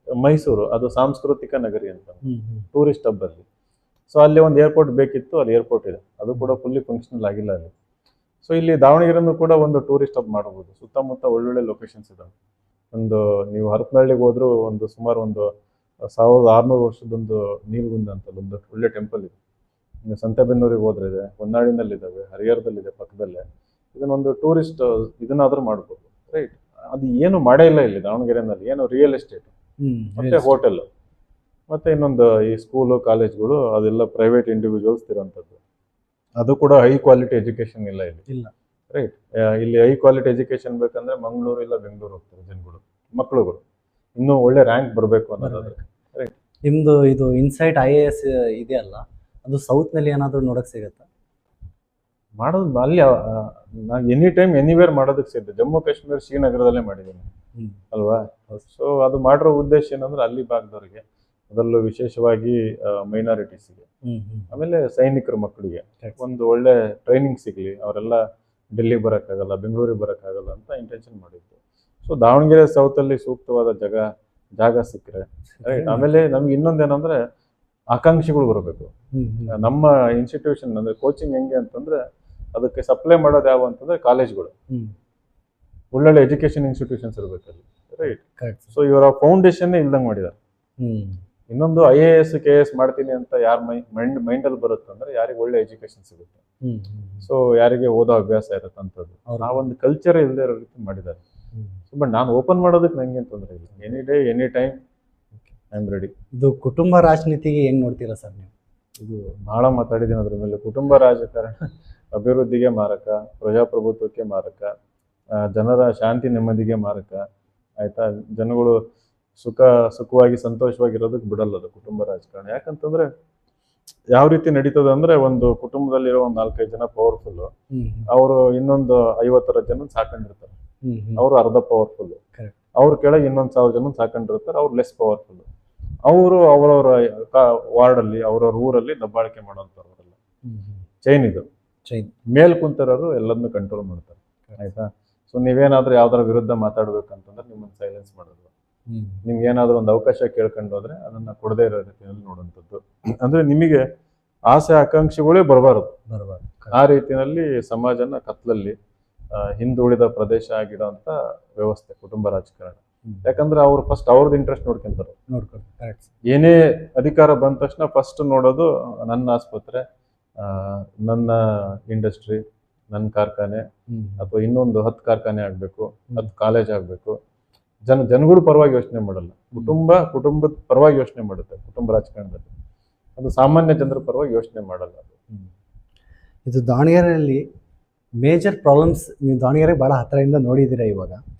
ಮೈಸೂರು ಅದು ಸಾಂಸ್ಕೃತಿಕ ನಗರಿ ಅಂತ, ಟೂರಿಸ್ಟ್ ಹಬ್ ಅಲ್ಲಿ. ಸೊ ಅಲ್ಲಿ ಒಂದು ಏರ್ಪೋರ್ಟ್ ಬೇಕಿತ್ತು, ಅಲ್ಲಿ ಏರ್ಪೋರ್ಟ್ ಇದೆ, ಅದು ಕೂಡ ಫುಲ್ಲಿ ಫಂಕ್ಷನಲ್ ಆಗಿಲ್ಲ ಅಲ್ಲಿ. ಸೊ ಇಲ್ಲಿ ದಾವಣಗೆರೆನೂ ಕೂಡ ಒಂದು ಟೂರಿಸ್ಟ್ ಹಬ್ ಮಾಡಬಹುದು. ಸುತ್ತಮುತ್ತ ಒಳ್ಳೊಳ್ಳೆ ಲೊಕೇಶನ್ಸ್ ಇದಾವೆ. ಒಂದು ನೀವು ಹರಪನಹಳ್ಳಿಗೆ ಹೋದ್ರು ಒಂದು ಸುಮಾರು ಒಂದು 1600 ವರ್ಷದೊಂದು ನೀಲಗುಂದ ಅಂತ ಒಂದು ಒಳ್ಳೆ ಟೆಂಪಲ್ ಇದೆ. ಇನ್ನು ಸಂತೆಬೆನ್ನೂರಿಗೆ ಹೋದ್ರೆ ಇದೆ, ಹೊನ್ನಾಳಿನಲ್ಲಿದ್ದಾವೆ, ಹರಿಹರದಲ್ಲಿದೆ ಪಕ್ಕದಲ್ಲೇ. ಇದನ್ನೊಂದು ಟೂರಿಸ್ಟ್ ಇದನ್ನಾದ್ರೂ ಮಾಡ್ಬೋದು, ರೈಟ್? ಅದು ಏನು ಮಾಡೇ ಇಲ್ಲ ಇಲ್ಲಿ ದಾವಣಗೆರೆನಲ್ಲಿ. ಏನು ರಿಯಲ್ ಎಸ್ಟೇಟ್ ಮತ್ತೆ ಹೋಟೆಲ್, ಮತ್ತೆ ಇನ್ನೊಂದು ಈ ಸ್ಕೂಲು ಕಾಲೇಜ್ಗಳು ಅದೆಲ್ಲ ಪ್ರೈವೇಟ್ ಇಂಡಿವಿಜುವಲ್ಸ್ ಇರೋಂಥದ್ದು. ಅದು ಕೂಡ ಹೈ ಕ್ವಾಲಿಟಿ ಎಜುಕೇಶನ್ ಇಲ್ಲ ಇಲ್ಲಿ, ಇಲ್ಲ. ರೈಟ್? ಇಲ್ಲಿ ಹೈ ಕ್ವಾಲಿಟಿ ಎಜುಕೇಶನ್ ಬೇಕಂದ್ರೆ ಮಂಗಳೂರು ಇಲ್ಲ ಬೆಂಗಳೂರು ಹೋಗ್ತಾರೆ ಜನಗಳು, ಮಕ್ಕಳುಗಳು ಇನ್ನೂ ಒಳ್ಳೆ ರ್ಯಾಂಕ್ ಬರಬೇಕು ಅನ್ನೋದಾದ್ರೆ, ರೈಟ್? ನಿಮ್ದು ಇದು ಇನ್ಸೈಟ್ IAS ಇದೆಯಲ್ಲ, ಅದು ಸೌತ್ ನಲ್ಲಿ ಏನಾದ್ರು ನೋಡಕ್ ಸಿಗತ್ತಾ? ಮಾಡೋದು ಅಲ್ಲಿ ನಾನು ಎನಿ ಟೈಮ್ ಎನಿವೇರ್ ಮಾಡೋದಕ್ಕೆ ಸಿಗುತ್ತೆ. ಜಮ್ಮು ಕಾಶ್ಮೀರ ಶ್ರೀನಗರದಲ್ಲೇ ಮಾಡಿದ್ದೀನಿ ಅಲ್ವಾ? ಸೊ ಅದು ಮಾಡಿರೋ ಉದ್ದೇಶ ಏನಂದ್ರೆ ಅಲ್ಲಿ ಭಾಗದವ್ರಿಗೆ, ಅದರಲ್ಲೂ ವಿಶೇಷವಾಗಿ ಮೈನಾರಿಟೀಸ್ಗೆ, ಆಮೇಲೆ ಸೈನಿಕರ ಮಕ್ಕಳಿಗೆ ಒಂದು ಒಳ್ಳೆ ಟ್ರೈನಿಂಗ್ ಸಿಗ್ಲಿ, ಅವರೆಲ್ಲ ಡೆಲ್ಲಿಗೆ ಬರೋಕ್ಕಾಗಲ್ಲ, ಬೆಂಗಳೂರಿಗೆ ಬರೋಕ್ಕಾಗಲ್ಲ ಅಂತ ಇಂಟೆನ್ಷನ್ ಮಾಡಿದ್ದು. ಸೊ ದಾವಣಗೆರೆ ಸೌತಲ್ಲಿ ಸೂಕ್ತವಾದ ಜಾಗ ಸಿಕ್ಕರೆ, ರೈಟ್? ಆಮೇಲೆ ನಮ್ಗೆ ಇನ್ನೊಂದೇನಂದ್ರೆ ಆಕಾಂಕ್ಷಿಗಳು ಬರಬೇಕು. ನಮ್ಮ ಇನ್ಸ್ಟಿಟ್ಯೂಷನ್ ಅಂದ್ರೆ ಕೋಚಿಂಗ್ ಹೆಂಗೆ ಅಂತಂದ್ರೆ ಅದಕ್ಕೆ ಸಪ್ಲೈ ಮಾಡೋದು ಯಾವ ಅಂತಂದ್ರೆ ಕಾಲೇಜ್ಗಳು, ಒಳ್ಳೊಳ್ಳೆ ಎಜುಕೇಶನ್ ಇನ್ಸ್ಟಿಟ್ಯೂಷನ್ಸ್ ಇರಬೇಕಲ್ಲಿ, ರೈಟ್? ಸೊ ಇವರ ಫೌಂಡೇಶನ್ ಇಲ್ದಂಗೆ ಮಾಡಿದ್ದಾರೆ. ಇನ್ನೊಂದು IAS KS ಮಾಡ್ತೀನಿ ಅಂತ ಯಾರ ಮೈಂಡಲ್ಲಿ ಬರುತ್ತೆ ಅಂದ್ರೆ ಯಾರಿಗೆ ಒಳ್ಳೆ ಎಜುಕೇಶನ್ ಸಿಗುತ್ತೆ, ಸೊ ಯಾರಿಗೆ ಓದೋ ಅಭ್ಯಾಸ ಇರುತ್ತೆ ಅಂತದ್ದು. ಆ ಒಂದು ಕಲ್ಚರ್ ಇಲ್ಲದೆ ಇರೋ ರೀತಿ ಮಾಡಿದ್ದಾರೆ. ಬಟ್ ನಾನು ಓಪನ್ ಮಾಡೋದಕ್ಕೆ ನಂಗೆ ತೊಂದರೆ ಇಲ್ಲ. Any day any time I am ready. ಇದು ಕುಟುಂಬ ರಾಜನೀತಿಗೆ ಹೆಂಗ್ ನೋಡ್ತೀರಾ ಸರ್ ನೀವು? ಇದು ಬಹಳ ಮಾತಾಡಿದ್ದೀನಿ ಅದ್ರ ಮೇಲೆ. ಕುಟುಂಬ ರಾಜಕಾರಣ ಅಭಿವೃದ್ಧಿಗೆ ಮಾರಕ, ಪ್ರಜಾಪ್ರಭುತ್ವಕ್ಕೆ ಮಾರಕ, ಜನರ ಶಾಂತಿ ನೆಮ್ಮದಿಗೆ ಮಾರಕ, ಆಯ್ತಾ? ಜನಗಳು ಸುಖವಾಗಿ ಸಂತೋಷವಾಗಿರೋದಕ್ಕೆ ಬಿಡಲ್ಲ ಅದು ಕುಟುಂಬ ರಾಜಕಾರಣ. ಯಾಕಂತಂದ್ರೆ ಯಾವ ರೀತಿ ನಡೀತದೆ ಅಂದ್ರೆ, ಒಂದು ಕುಟುಂಬದಲ್ಲಿರೋ ಒಂದು 4-5 ಜನ ಪವರ್ಫುಲ್, ಅವರು ಇನ್ನೊಂದು 50 ಜನ ಸಾಕೊಂಡಿರ್ತಾರೆ, ಅವ್ರು ಅರ್ಧ ಪವರ್ಫುಲ್. ಅವ್ರ ಕೆಳಗೆ ಇನ್ನೊಂದು 1000 ಜನ ಸಾಕೊಂಡಿರ್ತಾರೆ, ಅವ್ರು ಲೆಸ್ ಪವರ್ಫುಲ್. ಅವರು ಅವರವರ ವಾರ್ಡ್ ಅಲ್ಲಿ, ಅವ್ರವ್ರ ಊರಲ್ಲಿ ದಬ್ಬಾಳಿಕೆ ಮಾಡೋಂಥವ್ರು ಅವರೆಲ್ಲ. ಚೈನ್ ಇದು, ಮೇಲ್ ಕುಂತರೋರು ಎಲ್ಲದನ್ನು ಕಂಟ್ರೋಲ್ ಮಾಡ್ತಾರೆ, ಆಯ್ತಾ? ಸೊ ನೀವೇನಾದ್ರೂ ಯಾವ್ದಾರ ವಿರುದ್ಧ ಮಾತಾಡ್ಬೇಕಂತಂದ್ರೆ ನಿಮ್ಮನ್ನ ಸೈಲೆನ್ಸ್ ಮಾಡೋದು, ನಿಮ್ಗೆ ಏನಾದ್ರೂ ಒಂದು ಅವಕಾಶ ಕೇಳ್ಕೊಂಡು ಹೋದ್ರೆ ಅದನ್ನ ಕೊಡದೇ ಇರೋ ರೀತಿಯಲ್ಲಿ ನೋಡುವಂಥದ್ದು. ಅಂದ್ರೆ ನಿಮಗೆ ಆಸೆ ಆಕಾಂಕ್ಷೆಗಳೇ ಬರಬಾರದು. ಆ ರೀತಿಯಲ್ಲಿ ಸಮಾಜನ ಕತ್ಲಲ್ಲಿ ಹಿಂದುಳಿದ ಪ್ರದೇಶ ಆಗಿಡೋಂಥ ವ್ಯವಸ್ಥೆ ಕುಟುಂಬ ರಾಜಕಾರಣ. ಯಾಕಂದ್ರೆ ಅವ್ರು ಫಸ್ಟ್ ಅವ್ರದ್ದು ಇಂಟ್ರೆಸ್ಟ್ ನೋಡ್ಕೊಂತಾರೆ. ಏನೇ ಅಧಿಕಾರ ಬಂದ ತಕ್ಷಣ ಫಸ್ಟ್ ನೋಡೋದು ನನ್ನ ಆಸ್ಪತ್ರೆ, ನನ್ನ ಇಂಡಸ್ಟ್ರಿ, ನನ್ನ ಕಾರ್ಖಾನೆ, ಅಥವಾ ಇನ್ನೊಂದು 10 ಕಾರ್ಖಾನೆ ಆಗ್ಬೇಕು, 10 ಕಾಲೇಜ್ ಆಗ್ಬೇಕು. ಜನಗಳು ಪರವಾಗಿ ಯೋಚನೆ ಮಾಡಲ್ಲ, ಕುಟುಂಬದ ಪರವಾಗಿ ಯೋಚನೆ ಮಾಡುತ್ತೆ ಕುಟುಂಬ ರಾಜಕಾರಣದಲ್ಲಿ. ಅದು ಸಾಮಾನ್ಯ ಜನರ ಪರವಾಗಿ ಯೋಚನೆ ಮಾಡಲ್ಲ. ಇದು ದಾವಣಗೆರೆಯಲ್ಲಿ ಮೇಜರ್ ಪ್ರಾಬ್ಲಮ್ಸ್, ನೀವು ದಾವಣಗೆರೆ ಭಾಳ ಹತ್ತಿರದಿಂದ ನೋಡಿದ್ದೀರಾ. ಇವಾಗ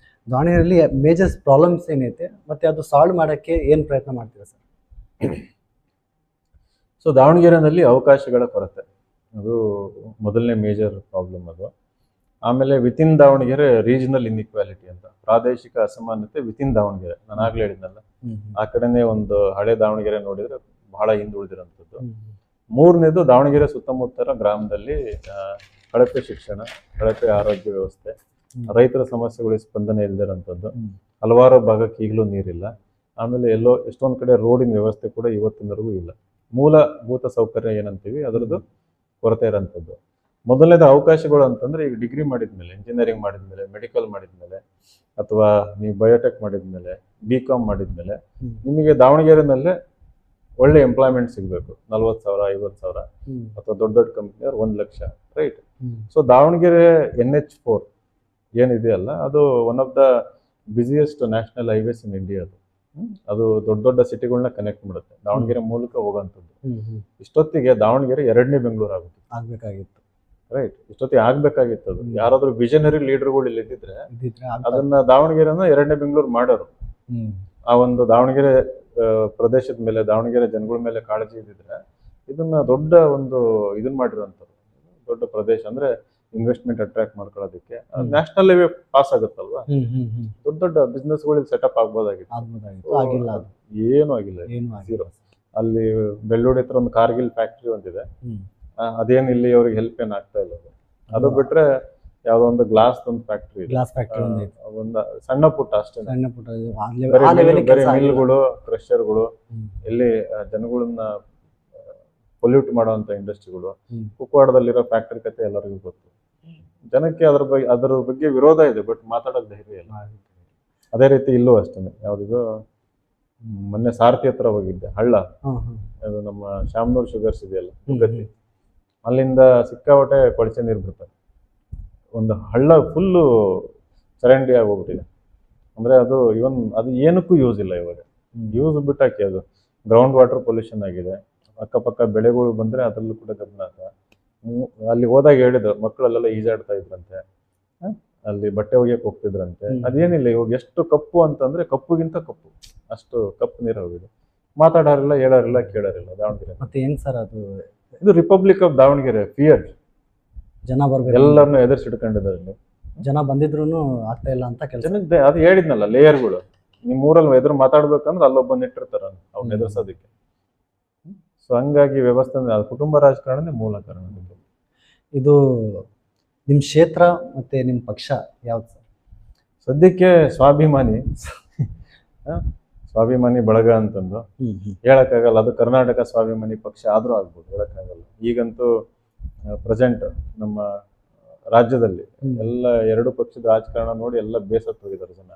ದಾವಣಗೆರೆಯಲ್ಲಿ ಮೇಜರ್ ಪ್ರಾಬ್ಲಮ್ಸ್ ಏನೈತೆ ಮತ್ತೆ ಅದು ಸಾಲ್ವ್ ಮಾಡೋಕ್ಕೆ ಏನು ಪ್ರಯತ್ನ ಮಾಡ್ತೀರಾ ಸರ್? ಸೊ ದಾವಣಗೆರೆಯಲ್ಲಿ ಅವಕಾಶಗಳ ಕೊರತೆ, ಅದು ಮೊದಲನೇ ಮೇಜರ್ ಪ್ರಾಬ್ಲಮ್ ಅದು. ಆಮೇಲೆ ವಿತಿನ್ ದಾವಣಗೆರೆ ರೀಜನಲ್ ಇನ್ಇಕ್ವಾಲಿಟಿ ಅಂತ, ಪ್ರಾದೇಶಿಕ ಅಸಮಾನತೆ ವಿತಿನ್ ದಾವಣಗೆರೆ. ನಾನು ಆಗ್ಲೇ ಹೇಳಿದ್ನಲ್ಲ, ಆ ಕಡೆನೇ ಒಂದು ಹಳೆ ದಾವಣಗೆರೆ ನೋಡಿದ್ರೆ ಬಹಳ ಹಿಂದುಳಿದಿರೋಂಥದ್ದು. ಮೂರನೇದು ದಾವಣಗೆರೆ ಸುತ್ತಮುತ್ತರ ಗ್ರಾಮದಲ್ಲಿ ಕಳಪೆ ಶಿಕ್ಷಣ, ಕಳಪೆ ಆರೋಗ್ಯ ವ್ಯವಸ್ಥೆ, ರೈತರ ಸಮಸ್ಯೆಗಳಿಗೆ ಸ್ಪಂದನೆ ಇಲ್ದಿರೋಂಥದ್ದು. ಹಲವಾರು ಭಾಗಕ್ಕೆ ಈಗಲೂ ನೀರಿಲ್ಲ. ಆಮೇಲೆ ಎಷ್ಟೊಂದು ಕಡೆ ರೋಡಿನ ವ್ಯವಸ್ಥೆ ಕೂಡ ಇವತ್ತಿನವರೆಗೂ ಇಲ್ಲ. ಮೂಲಭೂತ ಸೌಕರ್ಯ ಏನಂತೀವಿ ಅದರದ್ದು ಕೊರತೆ ಇರೋಂಥದ್ದು. ಮೊದಲನೇದು ಅವಕಾಶಗಳು ಅಂತಂದ್ರೆ, ಈಗ ಡಿಗ್ರಿ ಮಾಡಿದ್ಮೇಲೆ, ಇಂಜಿನಿಯರಿಂಗ್ ಮಾಡಿದ್ಮೇಲೆ, ಮೆಡಿಕಲ್ ಮಾಡಿದ್ಮೇಲೆ, ಅಥವಾ ನೀವು ಬಯೋಟೆಕ್ ಮಾಡಿದ್ಮೇಲೆ, BCom ಮಾಡಿದ್ಮೇಲೆ ನಿಮಗೆ ದಾವಣಗೆರೆನಲ್ಲೇ ಒಳ್ಳೆ ಎಂಪ್ಲಾಯ್ಮೆಂಟ್ ಸಿಗಬೇಕು. 40,000, 50,000, ಅಥವಾ ದೊಡ್ಡ ದೊಡ್ಡ ಕಂಪ್ನಿಯವ್ರು 1 lakh, right? So Davanagere NH4 ಏನಿದೆಯಲ್ಲ, ಅದು one of the busiest national highways in India. ಅದು ದೊಡ್ಡ ದೊಡ್ಡ ಸಿಟಿಗಳನ್ನ ಕನೆಕ್ಟ್ ಮಾಡುತ್ತೆ, ದಾವಣಗೆರೆ ಮೂಲಕ ಹೋಗೋಂಥದ್ದು. ಇಷ್ಟೊತ್ತಿಗೆ ದಾವಣಗೆರೆ 2ನೇ ಬೆಂಗಳೂರು ಆಗ್ಬೇಕಾಗಿತ್ತು, ರೈಟ್? ಇಷ್ಟೊತ್ತಿಗೆ ಆಗ್ಬೇಕಾಗಿತ್ತು. ಅದು ಯಾರಾದ್ರೂ ವಿಷನರಿ ಲೀಡರ್ಗಳು ಇಲ್ಲಿ ಇದ್ದಿದ್ರೆ ಅದನ್ನ ದಾವಣಗೆರೆನ 2ನೇ ಬೆಂಗಳೂರು ಮಾಡೋರು. ಆ ಒಂದು ದಾವಣಗೆರೆ ಪ್ರದೇಶದ ಮೇಲೆ, ದಾವಣಗೆರೆ ಜನಗಳ ಮೇಲೆ ಕಾಳಜಿ ಇದ್ದಿದ್ರೆ ಇದನ್ನ ದೊಡ್ಡ ಒಂದು ಇದನ್ನ ಮಾಡಿರೋಂಥದ್ದು. ದೊಡ್ಡ ಪ್ರದೇಶ ಅಂದ್ರೆ ಇನ್ವೆಸ್ಟ್ಮೆಂಟ್ ಅಟ್ರಾಕ್ಟ್ ಮಾಡ್ಕೊಳ್ಳೋದಕ್ಕೆ ನ್ಯಾಷನಲ್ ಹೈವೇ ಪಾಸ್ ಆಗುತ್ತಲ್ವಾ, ದೊಡ್ಡ ದೊಡ್ಡ ಬಿಸ್ನೆಸ್ಗಳು ಸೆಟಪ್ ಆಗ್ಬೋದಾಗಿತ್ತು. ಏನೂ ಆಗಿಲ್ಲ, ಜೀರೋ. ಅಲ್ಲಿ ಬೆಳ್ಳೂಡಿ ಹತ್ರ ಒಂದು ಕಾರ್ಗಿಲ್ ಫ್ಯಾಕ್ಟ್ರಿ ಒಂದಿದೆ, ಅದೇನು ಇಲ್ಲಿ ಅವ್ರಿಗೆ ಹೆಲ್ಪ್ ಏನ್ ಆಗ್ತಾ ಇಲ್ಲ. ಅದು ಬಿಟ್ರೆ ಯಾವ್ದೋ ಒಂದು ಗ್ಲಾಸ್ ಒಂದು ಫ್ಯಾಕ್ಟ್ರಿ, ಒಂದು ಸಣ್ಣ ಪುಟ್ಟ ಅಷ್ಟೇ, ಮಿಲ್ಗಳು, ಕ್ರಷರ್ಗಳು, ಎಲ್ಲಿ ಜನಗಳನ್ನ ಪೊಲ್ಯೂಟ್ ಮಾಡುವಂತ ಇಂಡಸ್ಟ್ರಿಗಳು. ಕುಕ್ಕವಾಡದಲ್ಲಿರೋ ಫ್ಯಾಕ್ಟ್ರಿ ಕತೆ ಎಲ್ಲರಿಗೂ ಗೊತ್ತು. ಜನಕ್ಕೆ ಅದರ ಬಗ್ಗೆ ವಿರೋಧ ಇದೆ, ಬಟ್ ಮಾತಾಡೋಕ್ ಧೈರ್ಯ ಇಲ್ಲ. ಅದೇ ರೀತಿ ಇಲ್ಲೂ ಅಷ್ಟೇ. ಯಾವ್ದಿದು ಮೊನ್ನೆ ಸಾರಥಿ ಹತ್ರ ಹೋಗಿದ್ದೆ, ಹಳ್ಳ, ಅದು ನಮ್ಮ ಶಾಮನೂರ್ ಶುಗರ್ಸ್ ಇದೆಯಲ್ಲ, ಗತಿ, ಅಲ್ಲಿಂದ ಸಿಕ್ಕಾಪಟ್ಟೆ ಕೊಳಚೆ ನೀರು ಬಿಡ್ತಾರೆ. ಒಂದು ಹಳ್ಳ ಫುಲ್ಲು ಚರಂಡಿ ಆಗೋಗ್ಬಿಟ್ಟಿದೆ. ಅಂದರೆ ಅದು ಅದು ಏನಕ್ಕೂ ಯೂಸ್ ಇಲ್ಲ ಇವಾಗ. ಯೂಸ್ ಬಿಟ್ಟಾಕಿ ಅದು ಗ್ರೌಂಡ್ ವಾಟರ್ ಪೊಲ್ಯೂಷನ್ ಆಗಿದೆ. ಅಕ್ಕಪಕ್ಕ ಬೆಳೆಗಳು ಬಂದರೆ ಅದರಲ್ಲೂ ಕೂಡ ಗಮನಾರ್ಹ. ಅಲ್ಲಿ ಹೋದಾಗ ಹೇಳಿದ್ರು ಮಕ್ಕಳಲ್ಲೆಲ್ಲ ಈಜಾಡ್ತಾ ಇದ್ರಂತೆ, ಅಲ್ಲಿ ಬಟ್ಟೆ ಒಗೆಯಕ್ಕೆ ಹೋಗ್ತಿದ್ರಂತೆ. ಅದೇನಿಲ್ಲ ಇವಾಗ ಎಷ್ಟು ಕಪ್ಪು ಅಂತಂದ್ರೆ ಕಪ್ಪುಗಿಂತ ಕಪ್ಪು, ಅಷ್ಟು ಕಪ್ಪು ನೀರು ಹೋಗಿದೆ. ಮಾತಾಡೋರಿಲ್ಲ, ಹೇಳೋರಿಲ್ಲ, ಕೇಳೋರಿಲ್ಲ ದಾವಣಗೆರೆ. ಮತ್ತೆ ಹೆಂಗ್ ಸರ್ ಅದು? ಇದು ರಿಪಬ್ಲಿಕ್ ಆಫ್ ದಾವಣಗೆರೆ, ಫಿಯರ್. ಜನ ಬರ್ಬೇಕು, ಎಲ್ಲರನ್ನು ಎದುರಿಸಿಡ್ಕೊಂಡಿದ್ದಾರೆ. ಜನ ಬಂದಿದ್ರು ಆಗ್ತಾ ಇಲ್ಲ ಅಂತ ಕೆಲಸ. ಜನಕ್ಕೆ ಅದು ಹೇಳಿದ್ನಲ್ಲ, ಲೇಯರ್ಗಳು. ನಿಮ್ಮ ಊರಲ್ಲಿ ಎದುರು ಮಾತಾಡ್ಬೇಕಂದ್ರೆ ಅಲ್ಲೊಬ್ಬನ ಇಟ್ಟಿರ್ತಾರ ಅವ್ನ ಎದುರಿಸೋದಕ್ಕೆ. ಸೊ ಹಂಗಾಗಿ ವ್ಯವಸ್ಥೆ ಕುಟುಂಬ ರಾಜಕಾರಣನೇ ಮೂಲ ಕಾರಣ. ಇದು ನಿಮ್ಮ ಕ್ಷೇತ್ರ ಮತ್ತೆ ನಿಮ್ಮ ಪಕ್ಷ ಯಾವ್ದು ಸರ್? ಸದ್ಯಕ್ಕೆ ಸ್ವಾಭಿಮಾನಿ ಸ್ವಾಭಿಮಾನಿ ಬಳಗ ಅಂತಂದು ಹೇಳಕ್ಕಾಗಲ್ಲ. ಅದು ಕರ್ನಾಟಕ ಸ್ವಾಭಿಮಾನಿ ಪಕ್ಷ ಆದ್ರೂ ಆಗ್ಬೋದು, ಹೇಳಕ್ಕಾಗಲ್ಲ. ಈಗಂತೂ ಪ್ರೆಸೆಂಟ್ ನಮ್ಮ ರಾಜ್ಯದಲ್ಲಿ ಎಲ್ಲ ಎರಡು ಪಕ್ಷದ ರಾಜಕಾರಣ ನೋಡಿ ಎಲ್ಲ ಬೇಸತ್ತು ಹೋಗಿದ್ದಾರೆ ಜನ.